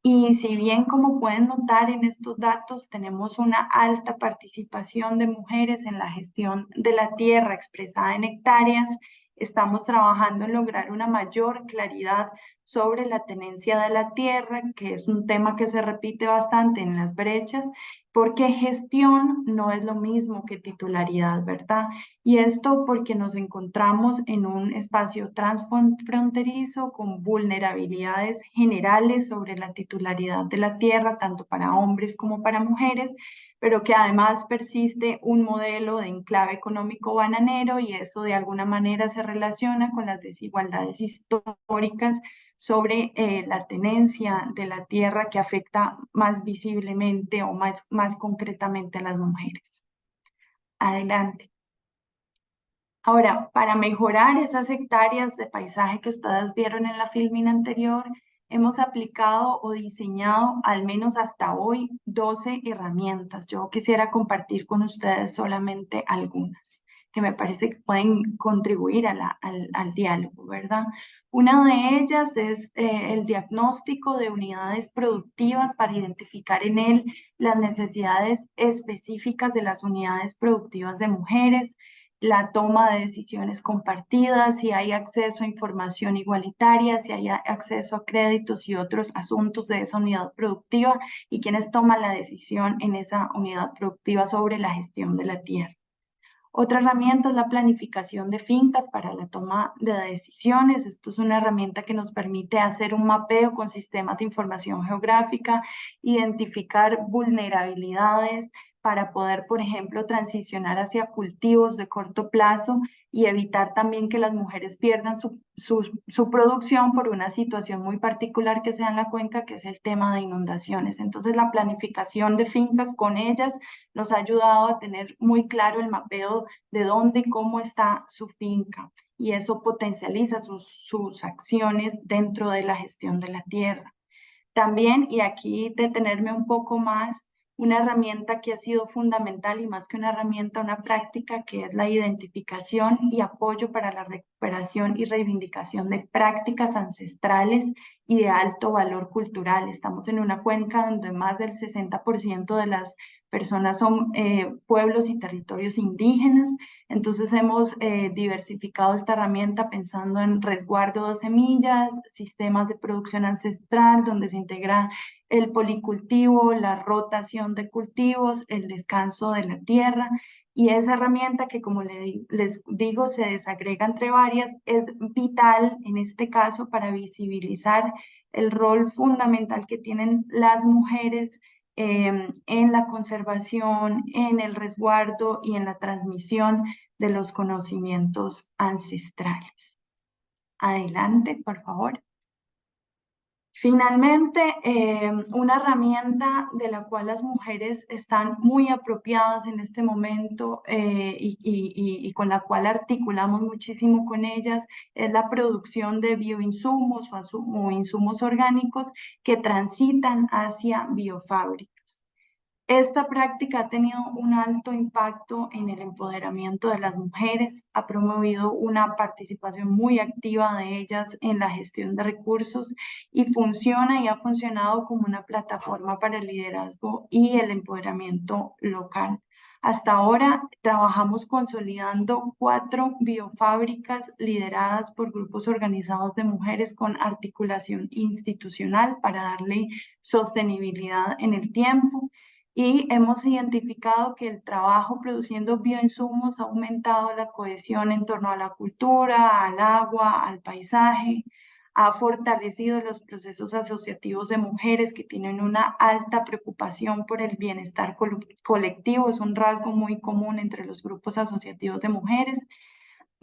Y si bien, como pueden notar en estos datos, tenemos una alta participación de mujeres en la gestión de la tierra expresada en hectáreas, estamos trabajando en lograr una mayor claridad sobre la tenencia de la tierra, que es un tema que se repite bastante en las brechas, porque gestión no es lo mismo que titularidad, ¿verdad? Y esto porque nos encontramos en un espacio transfronterizo con vulnerabilidades generales sobre la titularidad de la tierra, tanto para hombres como para mujeres, pero que además persiste un modelo de enclave económico bananero y eso de alguna manera se relaciona con las desigualdades históricas sobre la tenencia de la tierra que afecta más visiblemente o más concretamente a las mujeres. Adelante. Ahora, para mejorar esas hectáreas de paisaje que ustedes vieron en la filmina anterior, hemos aplicado o diseñado al menos hasta hoy 12 herramientas. Yo quisiera compartir con ustedes solamente algunas que me parece que pueden contribuir al diálogo, ¿verdad? Una de ellas es el diagnóstico de unidades productivas para identificar en él las necesidades específicas de las unidades productivas de mujeres, la toma de decisiones compartidas, si hay acceso a información igualitaria, si hay acceso a créditos y otros asuntos de esa unidad productiva y quienes toman la decisión en esa unidad productiva sobre la gestión de la tierra. Otra herramienta es la planificación de fincas para la toma de decisiones. Esto es una herramienta que nos permite hacer un mapeo con sistemas de información geográfica, identificar vulnerabilidades para poder, por ejemplo, transicionar hacia cultivos de corto plazo y evitar también que las mujeres pierdan su producción por una situación muy particular que sea en la cuenca, que es el tema de inundaciones. Entonces, la planificación de fincas con ellas nos ha ayudado a tener muy claro el mapeo de dónde y cómo está su finca, y eso potencializa sus acciones dentro de la gestión de la tierra. También, y aquí detenerme un poco más, una herramienta que ha sido fundamental y más que una herramienta, una práctica, que es la identificación y apoyo para la recuperación y reivindicación de prácticas ancestrales y de alto valor cultural. Estamos en una cuenca donde más del 60% de las personas son pueblos y territorios indígenas. Entonces hemos diversificado esta herramienta pensando en resguardo de semillas, sistemas de producción ancestral donde se integra el policultivo, la rotación de cultivos, el descanso de la tierra. Y esa herramienta que, como les digo, se desagrega entre varias, es vital en este caso para visibilizar el rol fundamental que tienen las mujeres en la conservación, en el resguardo y en la transmisión de los conocimientos ancestrales. Adelante, por favor. Finalmente, una herramienta de la cual las mujeres están muy apropiadas en este momento y con la cual articulamos muchísimo con ellas es la producción de bioinsumos o insumos orgánicos que transitan hacia biofábricas. Esta práctica ha tenido un alto impacto en el empoderamiento de las mujeres, ha promovido una participación muy activa de ellas en la gestión de recursos y funciona y ha funcionado como una plataforma para el liderazgo y el empoderamiento local. Hasta ahora trabajamos consolidando 4 biofábricas lideradas por grupos organizados de mujeres con articulación institucional para darle sostenibilidad en el tiempo. Y hemos identificado que el trabajo produciendo bioinsumos ha aumentado la cohesión en torno a la cultura, al agua, al paisaje, ha fortalecido los procesos asociativos de mujeres que tienen una alta preocupación por el bienestar colectivo. Es un rasgo muy común entre los grupos asociativos de mujeres.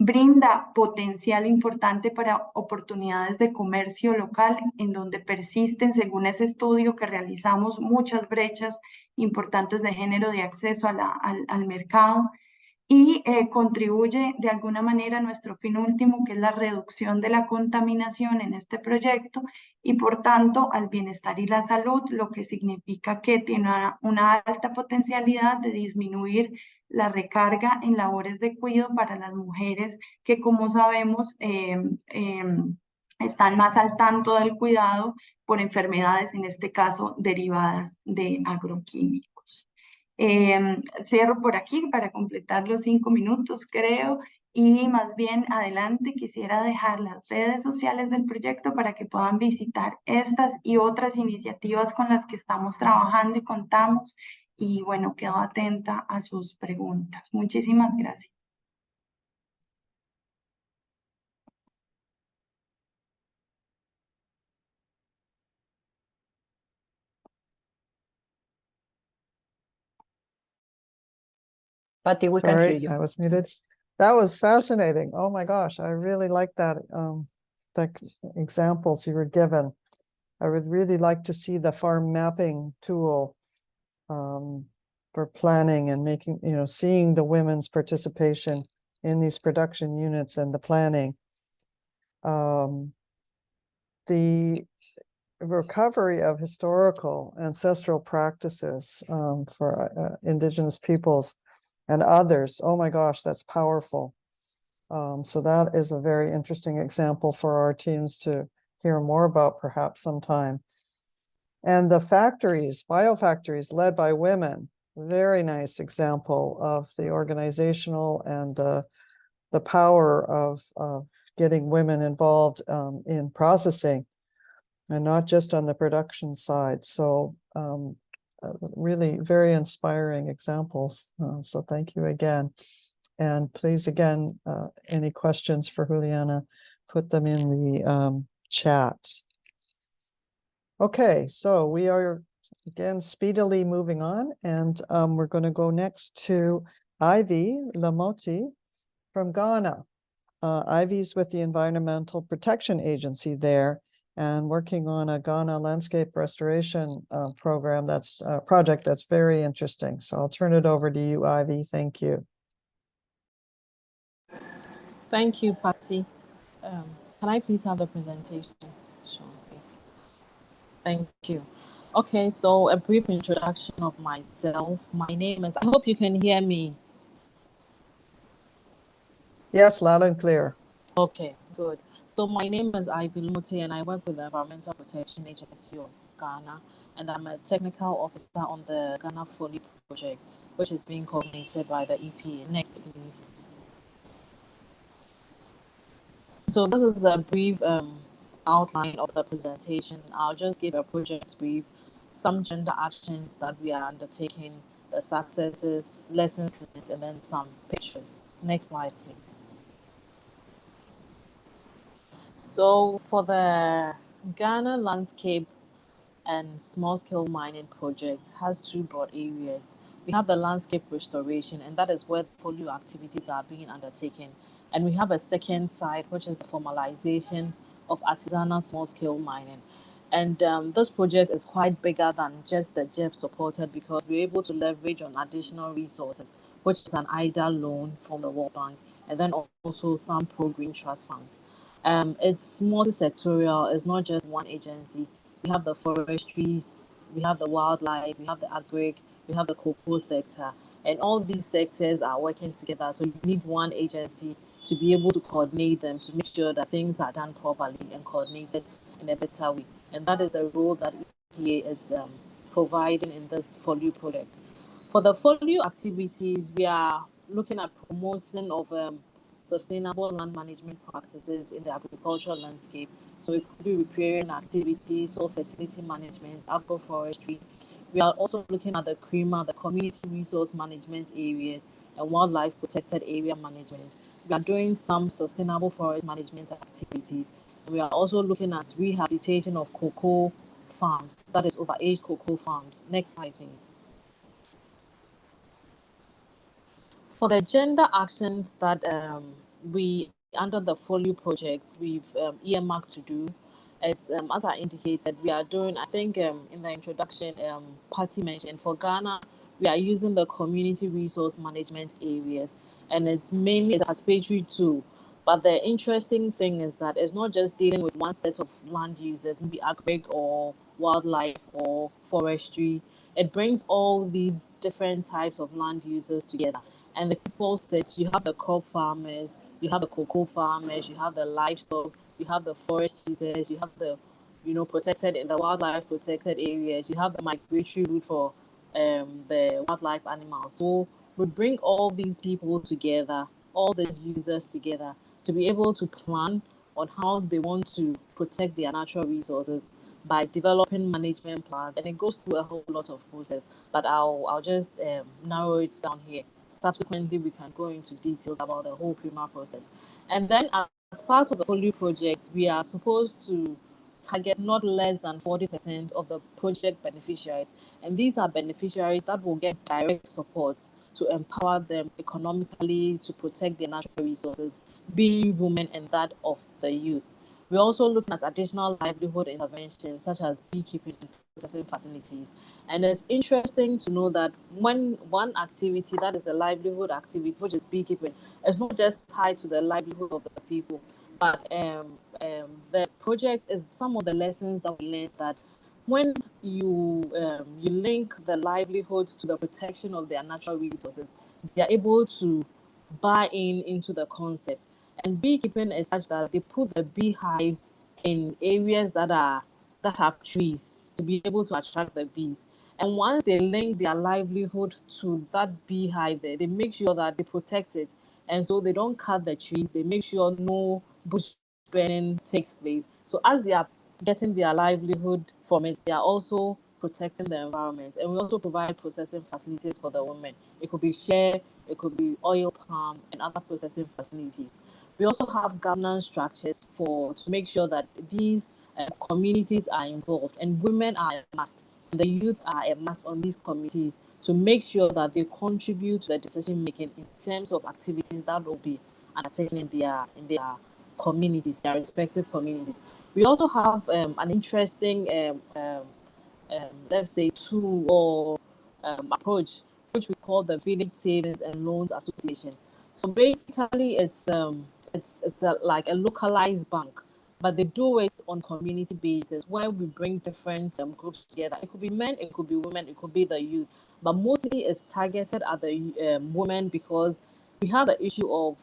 Brinda potencial importante para oportunidades de comercio local, en donde persisten, según ese estudio que realizamos, muchas brechas importantes de género de acceso al mercado, y contribuye de alguna manera a nuestro fin último, que es la reducción de la contaminación en este proyecto y por tanto al bienestar y la salud, lo que significa que tiene una alta potencialidad de disminuir la recarga en labores de cuidado para las mujeres que, como sabemos, están más al tanto del cuidado por enfermedades, en este caso derivadas de agroquímicos. Cierro por aquí para completar los 5 minutos, creo, y más bien adelante quisiera dejar las redes sociales del proyecto para que puedan visitar estas y otras iniciativas con las que estamos trabajando y contamos. Y bueno, quedo atenta a sus preguntas. Muchísimas gracias. Patty, we can hear Sorry, you. I was muted. That was fascinating. Oh my gosh, I really like that, the examples you were given. I would really like to see the farm mapping tool for planning and making, seeing the women's participation in these production units and the planning. The recovery of historical ancestral practices for indigenous peoples and others. Oh my gosh, that's powerful. So that is a very interesting example for our teams to hear more about perhaps sometime. And the factories, biofactories led by women, very nice example of the organizational and the power of getting women involved in processing and not just on the production side. So really very inspiring examples. So thank you again. And please, again, any questions for Juliana, put them in the chat. Okay, so we are again speedily moving on, and we're going to go next to Ivy Lamoti from Ghana. Ivy's with the Environmental Protection Agency there and working on a Ghana landscape restoration program that's a project that's very interesting. So I'll turn it over to you, Ivy. Thank you. Thank you, Patty. Can I please have the presentation? Sure. Thank you. Okay, so a brief introduction of myself. My name is, I hope you can hear me. Yes, loud and clear. Okay, good. So my name is Ivy Lamoti and I work with the Environmental Protection Agency of Ghana, and I'm a technical officer on the Ghana FOLUR project, which is being coordinated by the EPA. Next, please. So this is a brief outline of the presentation. I'll just give a project brief, some gender actions that we are undertaking, the successes, lessons learned, and then some pictures. Next slide, please. So for the Ghana Landscape and Small-Scale Mining Project has two broad areas. We have the landscape restoration, and that is where FOLUR activities are being undertaken. And we have a second side, which is the formalization of artisanal small-scale mining. And this project is quite bigger than just the JEP supported, because we're able to leverage on additional resources, which is an IDA loan from the World Bank, and then also some pro-green trust funds. It's multi-sectorial. It's not just one agency. We have the forestries, we have the wildlife, we have the agric, we have the cocoa sector, and all these sectors are working together. So you need one agency to be able to coordinate them, to make sure that things are done properly and coordinated in a better way. And that is the role that EPA is providing in this FOLUR project. For the FOLUR activities, we are looking at promotion of sustainable land management practices in the agricultural landscape. So it could be riparian activities, soil fertility management, agroforestry. We are also looking at the CREMA, the community resource management areas, and wildlife protected area management. We are doing some sustainable forest management activities. we are also looking at rehabilitation of cocoa farms, that is overaged cocoa farms. Next slide, please. For the gender actions that we, under the FOLUR project, we've earmarked to do, it's, as I indicated, we are doing, I think in the introduction, Patty mentioned, for Ghana, we are using the community resource management areas, and it's mainly a participatory tool. But the interesting thing is that it's not just dealing with one set of land users, maybe agric or wildlife or forestry. It brings all these different types of land users together. And the people sit, you have the crop farmers, you have the cocoa farmers, you have the livestock, you have the forest users, you have the, protected in the wildlife protected areas, you have the migratory route for the wildlife animals. So we bring all these people together, all these users together, to be able to plan on how they want to protect their natural resources by developing management plans, and it goes through a whole lot of process. But I'll just narrow it down here. Subsequently, we can go into details about the whole PRIMA process. And then, as part of the FOLUR project, we are supposed to target not less than 40% of the project beneficiaries, and these are beneficiaries that will get direct support to empower them economically to protect their natural resources, being women and that of the youth. We're also looking at additional livelihood interventions such as beekeeping and processing facilities. And it's interesting to know that when one activity, that is the livelihood activity, which is beekeeping, is not just tied to the livelihood of the people, but the project is some of the lessons that we learned, that when you link the livelihoods to the protection of their natural resources, they are able to buy into the concept. And beekeeping is such that they put the beehives in areas that have trees to be able to attract the bees. And once they link their livelihood to that beehive there, they make sure that they protect it. And so they don't cut the trees, they make sure no bush burning takes place. So as they are getting their livelihood from it, they are also protecting the environment. And we also provide processing facilities for the women. It could be share, it could be oil palm, and other processing facilities. We also have governance structures to make sure that these communities are involved, and women are a must, and the youth are a must on these committees, to make sure that they contribute to the decision making in terms of activities that will be undertaken in their communities, their respective communities. We also have an interesting, let's say, tool or approach, which we call the Village Savings and Loans Association. So basically, it's like a localized bank, but they do it on community basis, where we bring different groups together. It could be men, it could be women, it could be the youth, but mostly it's targeted at the women, because we have the issue of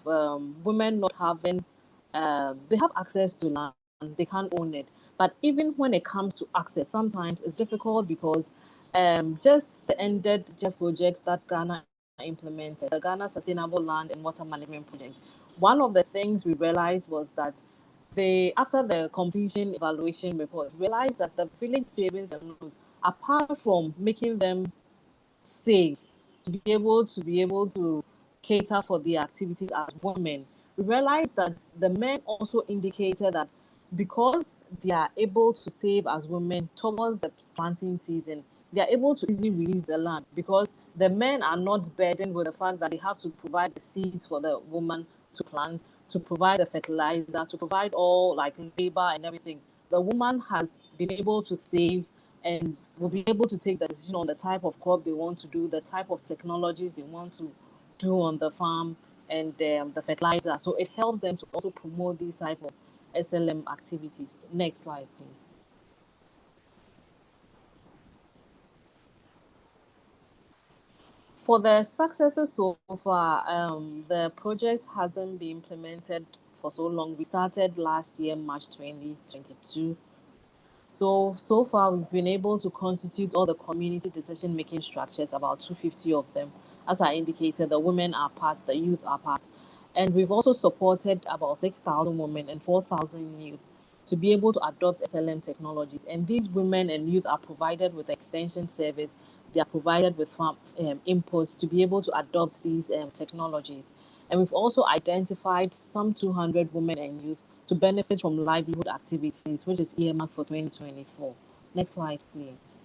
women not having they have access to land, they can't own it. But even when it comes to access, sometimes it's difficult, because just the ended GEF projects that Ghana implemented, the Ghana Sustainable Land and Water Management Project, one of the things we realized was that after the completion evaluation report, realized that the village savings and loans, apart from making them safe, to be able to cater for the activities as women, we realized that the men also indicated that because they are able to save as women towards the planting season, they are able to easily release the land, because the men are not burdened with the fact that they have to provide the seeds for the woman to plant, to provide the fertilizer, to provide all like labor and everything. The woman has been able to save and will be able to take the decision on the type of crop they want to do, the type of technologies they want to do on the farm, and the fertilizer. So it helps them to also promote these type of SLM activities. Next slide, please. For the successes so far, the project hasn't been implemented for so long. We started last year, March 2022. So far, we've been able to constitute all the community decision-making structures, about 250 of them. As I indicated, the women are part, the youth are part. And we've also supported about 6,000 women and 4,000 youth to be able to adopt SLM technologies. And these women and youth are provided with extension service. they are provided with farm inputs to be able to adopt these technologies. And we've also identified some 200 women and youth to benefit from livelihood activities, which is earmarked for 2024. Next slide, please.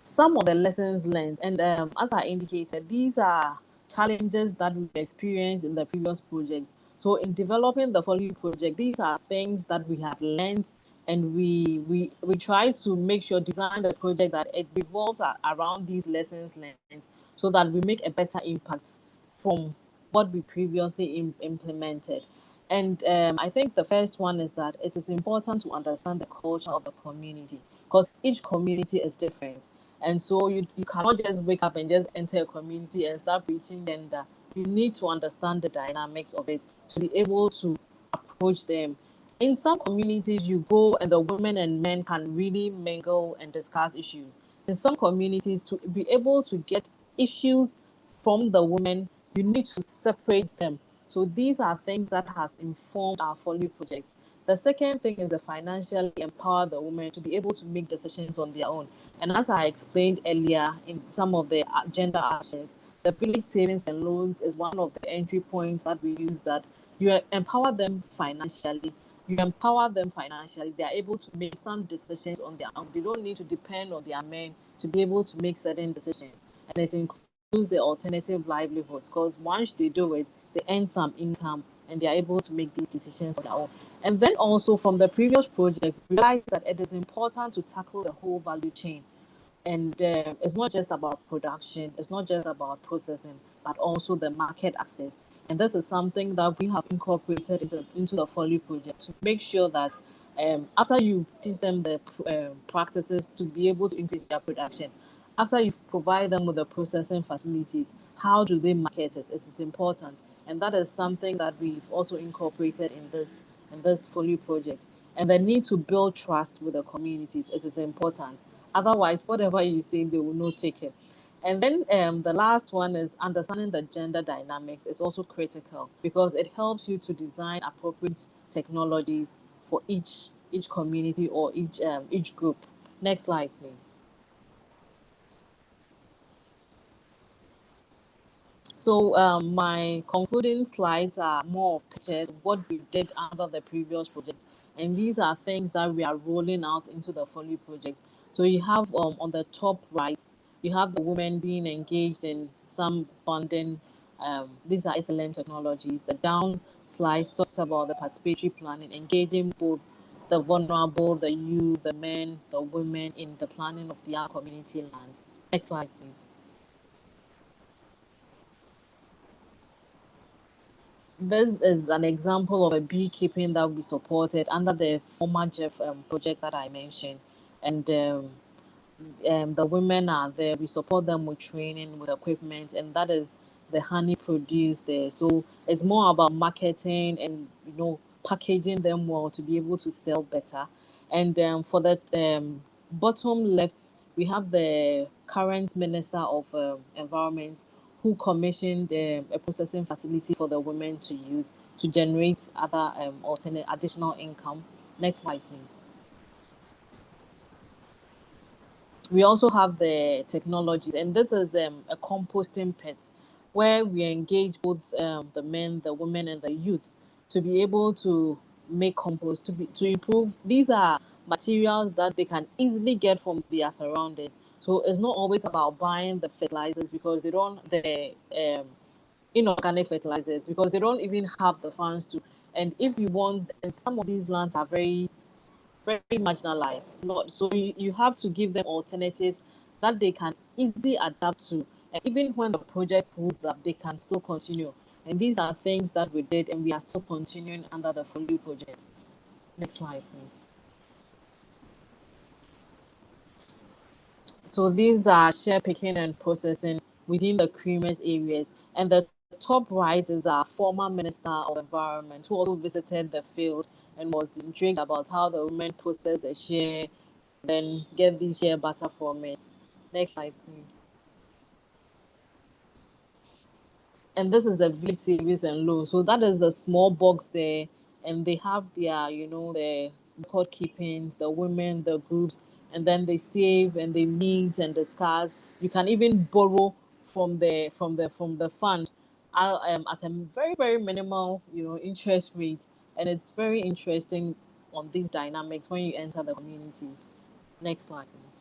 Some of the lessons learned, and as I indicated, these are challenges that we experienced in the previous project. So in developing the FOLUR project, these are things that we have learned, and we try to make sure, design the project that it revolves around these lessons learned, so that we make a better impact from what we previously implemented. And I think the first one is that it is important to understand the culture of the community, because each community is different. And so you cannot just wake up and just enter a community and start preaching gender. You need to understand the dynamics of it to be able to approach them. In some communities, you go and the women and men can really mingle and discuss issues. In some communities, to be able to get issues from the women, you need to separate them. So these are things that has informed our FOLUR projects. The second thing is the financially empower the women to be able to make decisions on their own. And as I explained earlier in some of the gender actions, the village savings and loans is one of the entry points that we use, that you empower them financially. You empower them financially. They are able to make some decisions on their own. They don't need to depend on their men to be able to make certain decisions. And it includes the alternative livelihoods, because once they do it, they earn some income and they are able to make these decisions on their own. And then also from the previous project, we realized that it is important to tackle the whole value chain. And it's not just about production, it's not just about processing, but also the market access. And this is something that we have incorporated into the FOLUR project to make sure that after you teach them the practices to be able to increase their production, after you provide them with the processing facilities, how do they market it? It is important. And that is something that we've also incorporated in this FOLUR project. And the need to build trust with the communities, it is important. Otherwise, whatever you say, they will not take it. And then the last one is understanding the gender dynamics is also critical, because it helps you to design appropriate technologies for each community or each group. Next slide, please. So my concluding slides are more of pictures of what we did under the previous projects. And these are things that we are rolling out into the FOLUR project. So you have on the top right, you have the women being engaged in some bonding. These are excellent technologies. The down slide talks about the participatory planning, engaging both the vulnerable, the youth, the men, the women in the planning of their community lands. Next slide, please. This is an example of a beekeeping that we supported under the former Jeff project that I mentioned. And the women are there. We support them with training, with equipment, and that is the honey produced there. So it's more about marketing and packaging them well to be able to sell better. And for the bottom left, we have the current Minister of Environment, who commissioned a processing facility for the women to use to generate other alternate additional income. Next slide, please. We also have the technologies, and this is a composting pit where we engage both the men, the women, and the youth to be able to make compost, to improve. These are materials that they can easily get from their surroundings. So it's not always about buying the fertilizers, because they don't, the inorganic fertilizers, because they don't even have the funds to. And if you want, and some of these lands are very marginalized. So you have to give them alternatives that they can easily adapt to. And even when the project pulls up, they can still continue. And these are things that we did, and we are still continuing under the FOLUR project. Next slide, please. So these are share picking and processing within the creamers areas. And the top right is our former Minister of Environment, who also visited the field and was intrigued about how the women process the share, then get the share butter from it. Next slide, please. And this is the village savings and loans. So that is the small box there, and they have their, the record keepings, the women, the groups, and then they save and they meet and discuss. You can even borrow from the fund at a very, very minimal, interest rate. And it's very interesting on these dynamics when you enter the communities. Next slide, please.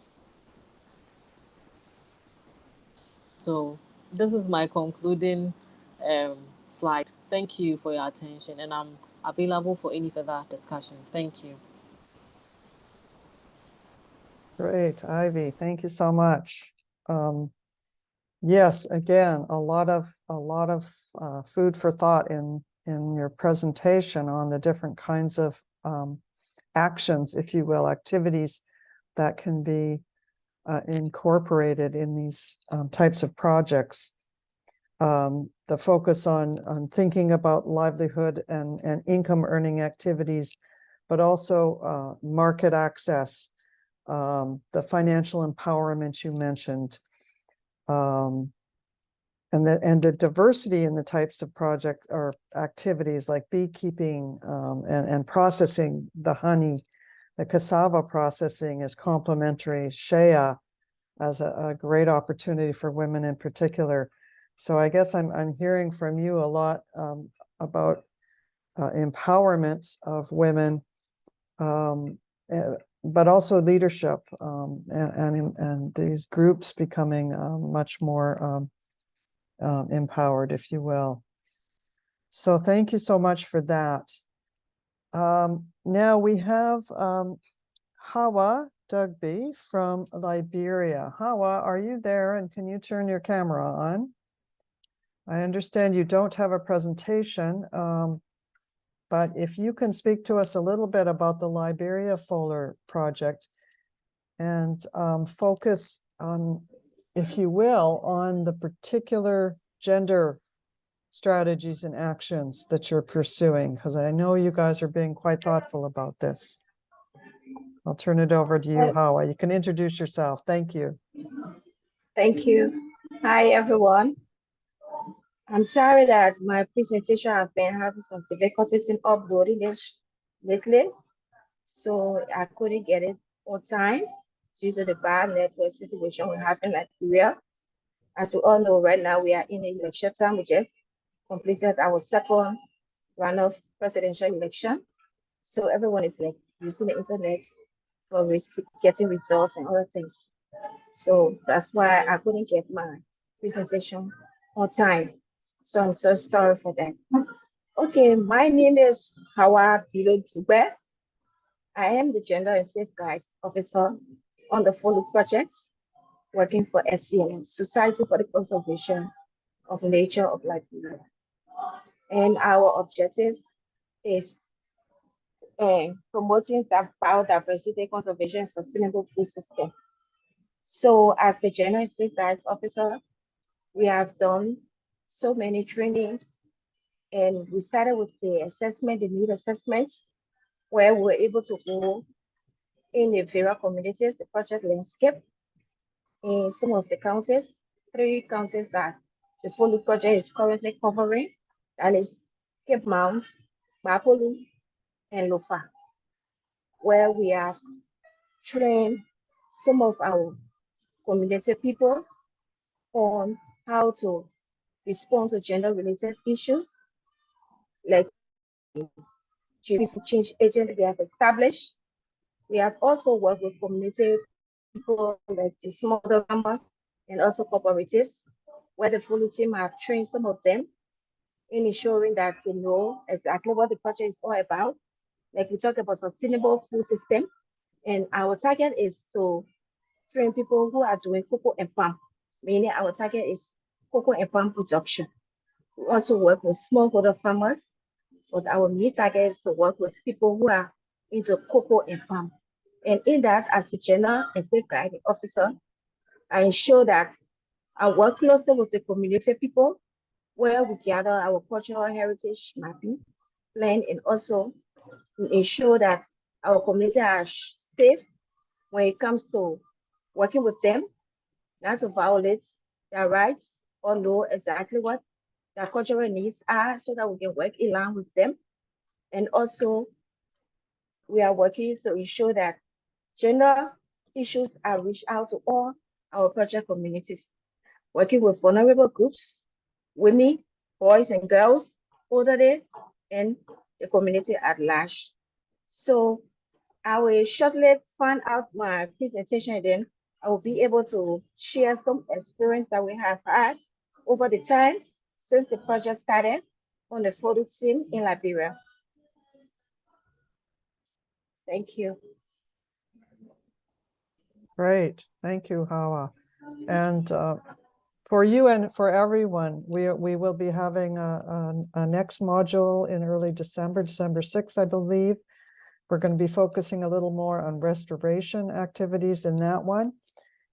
So this is my concluding slide. Thank you for your attention, and I'm available for any further discussions. Thank you. Great, Ivy. Thank you so much. Yes, again, a lot of food for thought in your presentation on the different kinds of actions, if you will, activities that can be incorporated in these types of projects. The focus on thinking about livelihood and income earning activities, but also market access, the financial empowerment you mentioned, and the diversity in the types of project or activities like beekeeping and processing the honey. The cassava processing is complementary. Shea as a great opportunity for women in particular. So I guess I'm hearing from you a lot about empowerment of women, but also leadership and these groups becoming much more empowered, if you will. So thank you so much for that. Now we have Hawa Dugby from Liberia. Hawa, are you there, and can you turn your camera on? I understand you don't have a presentation, but if you can speak to us a little bit about the Liberia FOLUR project and focus on, if you will, on the particular gender strategies and actions that you're pursuing, because I know you guys are being quite thoughtful about this. I'll turn it over to you, Hawa. You can introduce yourself. Thank you. Thank you. Hi, everyone. I'm sorry that my presentation has been having some difficulties in uploading this lately, so I couldn't get it on time due to the bad network situation we have in Liberia. As we all know, right now we are in an election time. We just completed our second round of presidential election, so everyone is like using the internet for getting results and other things. So that's why I couldn't get my presentation on time. So I'm so sorry for that. Okay, my name is Hawa Bilo Dube. I am the Gender and Safeguards Officer on the FOLUR project, working for SCN, Society for the Conservation of Nature of Liberia. And our objective is promoting the biodiversity conservation and sustainable food system. So as the Gender and Safeguards Officer, we have done so many trainings, and we started with the assessment, the need assessment, where we were able to go in the various communities, the project landscape, in some of the counties, 3 counties that the FOLUR project is currently covering, that is Cape Mount, Mapolu, and Lofa, where we have trained some of our community people on how to respond to gender-related issues, like change agent we have established. We have also worked with community people like the smallholder farmers and also cooperatives, where the FOLUR team have trained some of them in ensuring that they know exactly what the project is all about. Like we talk about sustainable food system, and our target is to train people who are doing cocoa and palm, meaning our target is cocoa and palm production. We also work with smallholder farmers, but our main target is to work with people who are into cocoa and palm. And in that, as the Gender and Safeguarding Officer, I ensure that I work closely with the community people, where we gather our cultural heritage mapping plan, and also ensure that our community are safe when it comes to working with them, not to violate their rights or know exactly what their cultural needs are, so that we can work in line with them. And also, we are working to ensure that gender issues are reached out to all our project communities, working with vulnerable groups, women, boys and girls, elderly, and the community at large. So I will shortly find out my presentation, and then I will be able to share some experience that we have had over the time since the project started on the FOLUR team in Liberia. Thank you. Great. Thank you, Hawa. And for you and for everyone, we will be having a next module in early December 6th, I believe. We're going to be focusing a little more on restoration activities in that one.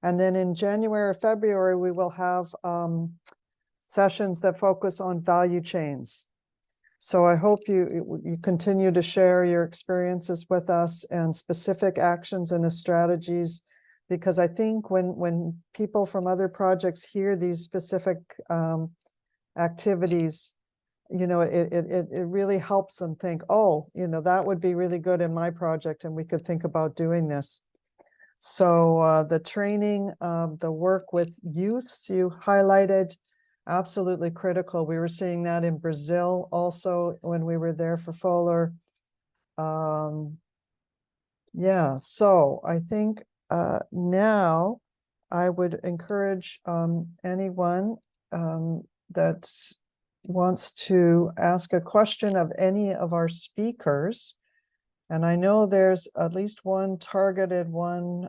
And then in January or February, we will have sessions that focus on value chains. So I hope you continue to share your experiences with us and specific actions and strategies, because I think when people from other projects hear these specific activities, you know, it really helps them think, oh, you know, that would be really good in my project and we could think about doing this. So the training, the work with youths you highlighted, absolutely critical. We were seeing that in Brazil also when we were there for FOLUR. Yeah, so I think now I would encourage anyone that wants to ask a question of any of our speakers. And I know there's at least one targeted one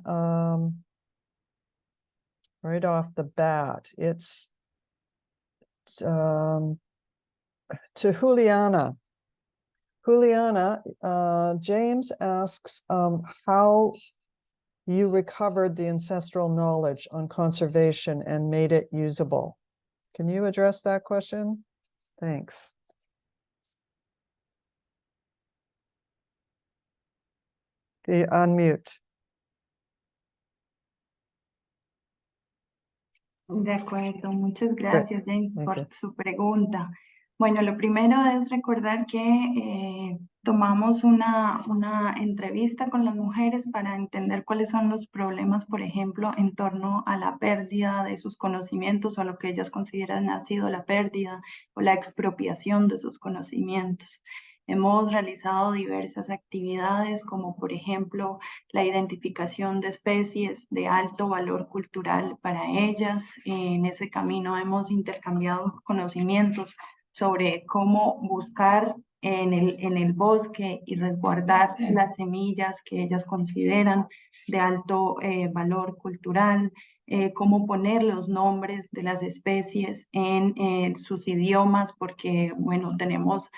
right off the bat. It's to Juliana. Juliana, James asks how you recovered the ancestral knowledge on conservation and made it usable. Can you address that question? Thanks. Unmute. De acuerdo, muchas gracias, James, Thank por you. su pregunta. Bueno, lo primero es recordar que tomamos una entrevista con las mujeres para entender cuáles son los problemas, por ejemplo, en torno a la pérdida de sus conocimientos o lo que ellas consideran ha sido la pérdida o la expropiación de sus conocimientos. Hemos realizado diversas actividades como, por ejemplo, la identificación de especies de alto valor cultural para ellas. En ese camino hemos intercambiado conocimientos sobre cómo buscar en el bosque y resguardar las semillas que ellas consideran de alto valor cultural, cómo poner los nombres de las especies en sus idiomas, porque, bueno, tenemos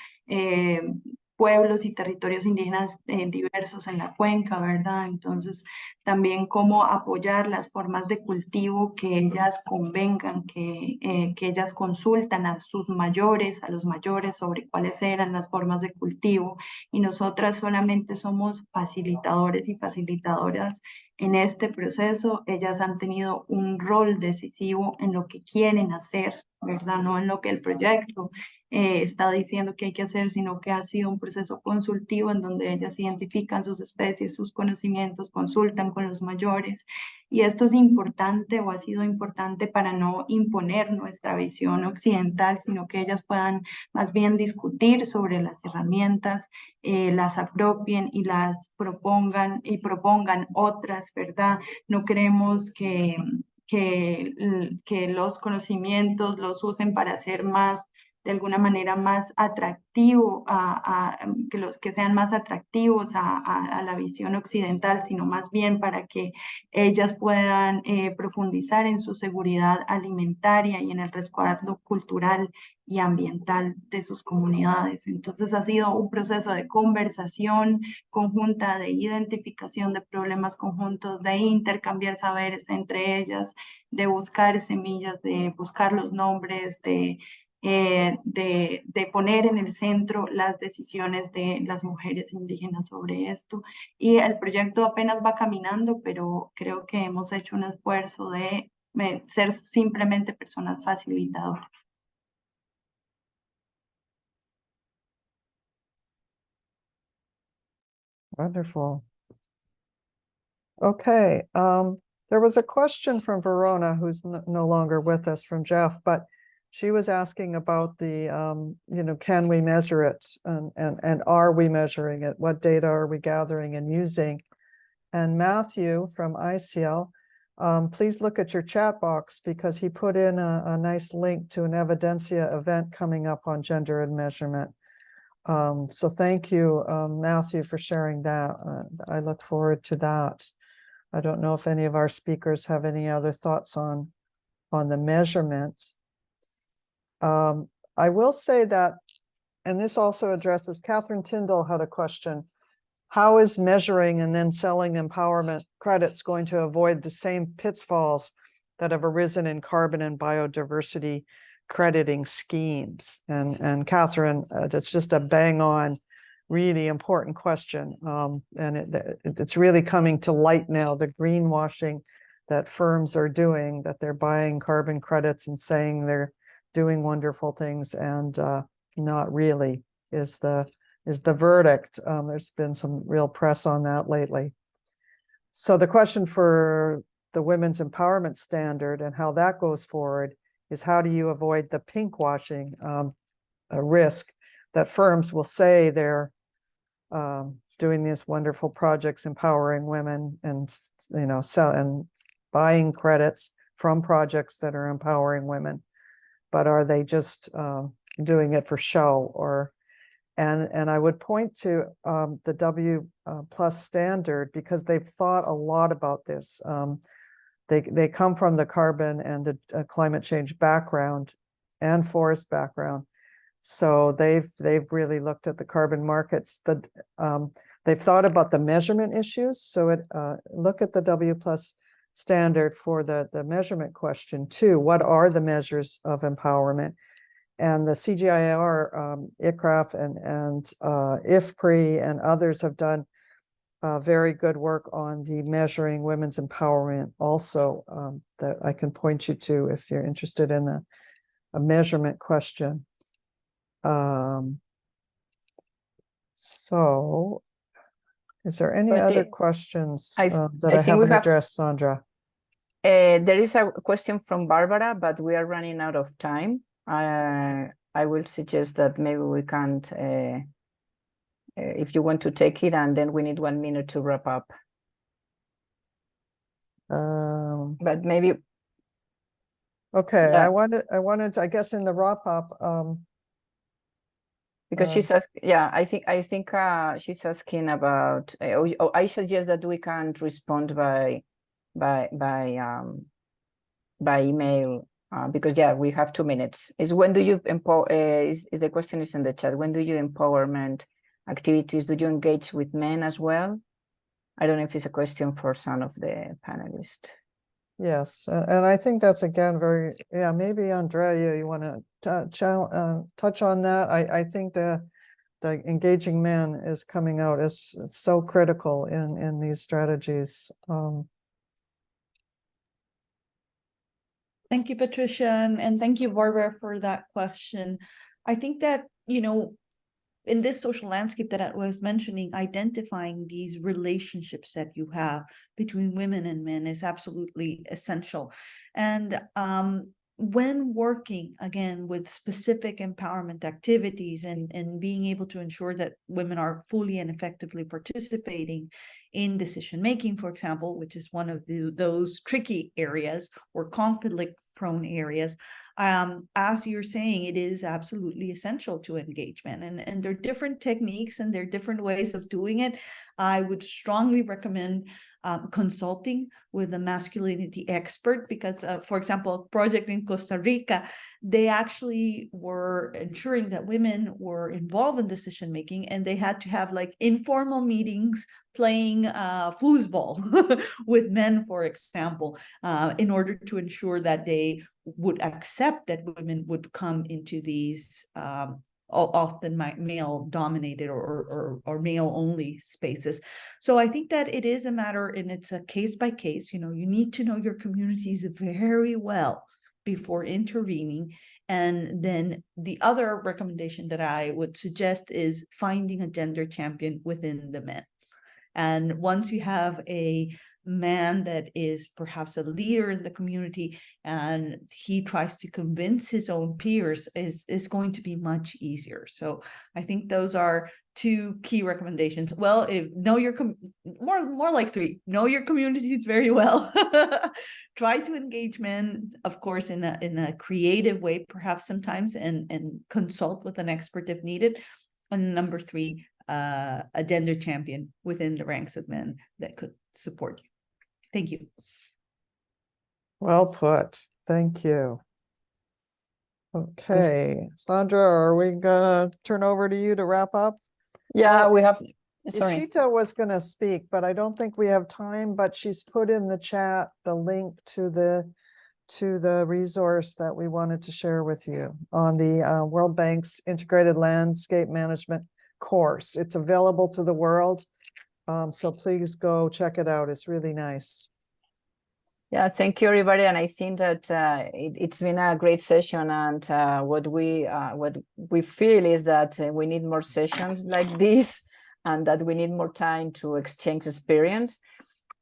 pueblos y territorios indígenas diversos en la cuenca, ¿verdad? Entonces, también cómo apoyar las formas de cultivo que ellas convengan, que ellas consultan a sus mayores, a los mayores sobre cuáles eran las formas de cultivo, y nosotras solamente somos facilitadores y facilitadoras en este proceso. Ellas han tenido un rol decisivo en lo que quieren hacer, ¿verdad? No en lo que el proyecto está diciendo que hay que hacer, sino que ha sido un proceso consultivo en donde ellas identifican sus especies, sus conocimientos, consultan con los mayores. Y esto es importante o ha sido importante para no imponer nuestra visión occidental, sino que ellas puedan más bien discutir sobre las herramientas, las apropien y las propongan otras, ¿verdad? No creemos que los conocimientos los usen para hacer más, de alguna manera más atractivo, que sean más atractivos a la visión occidental, sino más bien para que ellas puedan profundizar en su seguridad alimentaria y en el resguardo cultural y ambiental de sus comunidades. Entonces ha sido un proceso de conversación conjunta, de identificación de problemas conjuntos, de intercambiar saberes entre ellas, de buscar semillas, de buscar los nombres, de poner en el centro las decisiones de las mujeres indígenas sobre esto. Y el proyecto apenas va caminando, pero creo que hemos hecho un esfuerzo de ser simplemente personas facilitadoras. Wonderful. Okay, there was a question from Verona, who's no longer with us, from Jeff, but she was asking about the, can we measure it, and are we measuring it? What data are we gathering and using? And Matthew from ICL, please look at your chat box, because he put in a nice link to an Evidencia event coming up on gender and measurement. So thank you, Matthew, for sharing that. I look forward to that. I don't know if any of our speakers have any other thoughts on the measurement. I will say that, and this also addresses, Catherine Tyndall had a question. How is measuring and then selling empowerment credits going to avoid the same pitfalls that have arisen in carbon and biodiversity crediting schemes? And Catherine, that's just a bang on, really important question. And it's really coming to light now, the greenwashing that firms are doing, that they're buying carbon credits and saying they're doing wonderful things, and not really is the verdict. There's been some real press on that lately. So the question for the Women's Empowerment Standard and how that goes forward is, how do you avoid the pinkwashing risk that firms will say they're doing these wonderful projects empowering women, and sell and buying credits from projects that are empowering women, but are they just doing it for show? Or and I would point to the W plus standard, because they've thought a lot about this. They come from the carbon and the climate change background and forest background. So they've really looked at the carbon markets. They've thought about the measurement issues. So look at the W plus standard for the measurement question too. What are the measures of empowerment? And the CGIAR, ICRAF, and IFPRI and others have done very good work on the measuring women's empowerment also, that I can point you to if you're interested in a measurement question. So is there any other questions that I haven't addressed, Sandra? There is a question from Barbara, but we are running out of time. I will suggest that maybe we can't, if you want to take it, and then we need 1 minute to wrap up. But maybe. Okay, Yeah. I wanted to, I guess, in the wrap up. Because she's asking, yeah, I think she's asking about. I suggest that we can't respond by email. Because we have 2 minutes. Is when do you empower? Is the question is in the chat? When do you empowerment activities? Do you engage with men as well? I don't know if it's a question for some of the panelists. Yes, and I think that's again very, maybe Andrea, you want to touch on that. I think the engaging men is coming out as so critical in these strategies. Thank you, Patricia, and thank you, Barbara, for that question. I think that, in this social landscape that I was mentioning, identifying these relationships that you have between women and men is absolutely essential. And when working, again, with specific empowerment activities and being able to ensure that women are fully and effectively participating in decision-making, for example, which is one of those tricky areas or conflict-prone areas, as you're saying, it is absolutely essential to engagement. And there are different techniques and there are different ways of doing it. I would strongly recommend consulting with a masculinity expert, because, for example, a project in Costa Rica, they actually were ensuring that women were involved in decision making, and they had to have like informal meetings playing foosball with men, for example, in order to ensure that they would accept that women would come into these often male dominated or male only spaces. So I think that it is a matter, and it's a case by case, you need to know your communities very well before intervening. And then the other recommendation that I would suggest is finding a gender champion within the men. And once you have a man that is perhaps a leader in the community and he tries to convince his own peers is going to be much easier. So I think those are two key recommendations. Well, know your more like three. Know your communities very well. Try to engage men, of course, in a creative way, perhaps sometimes, and consult with an expert if needed. And number three, a gender champion within the ranks of men that could support you. Thank you. Well put. Thank you. Okay, Sandra, are we gonna turn over to you to wrap up? Yeah, Oh, we have, sorry. Ishita was gonna speak, but I don't think we have time, but she's put in the chat the link to the resource that we wanted to share with you on the World Bank's Integrated Landscape Management course. It's available to the world. So please go check it out. It's really nice. Yeah, thank you, everybody. And I think that it's been a great session. And what we feel is that we need more sessions like this, and that we need more time to exchange experience.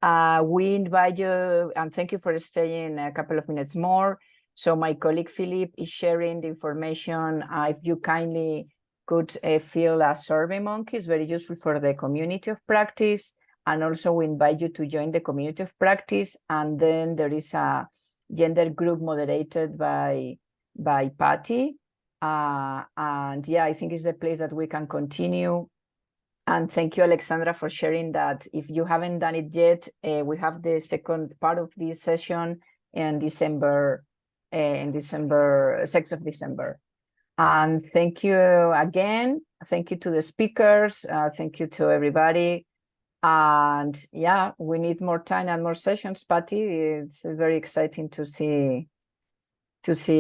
We invite you, and thank you for staying a couple of minutes more. So my colleague Philip is sharing the information. If you kindly could fill a survey monkey, it's very useful for the community of practice. And also we invite you to join the community of practice. And then there is a gender group moderated by Patty. And yeah, I think it's the place that we can continue. And thank you, Alexandra, for sharing that. If you haven't done it yet, we have the second part of this session in December, 6th of December. And thank you again. Thank you to the speakers. Thank you to everybody. And yeah, we need more time and more sessions, Patty. It's very exciting to see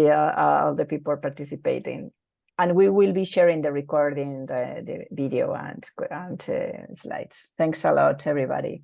all the people participating. And we will be sharing the recording, the video and slides. Thanks a lot, everybody.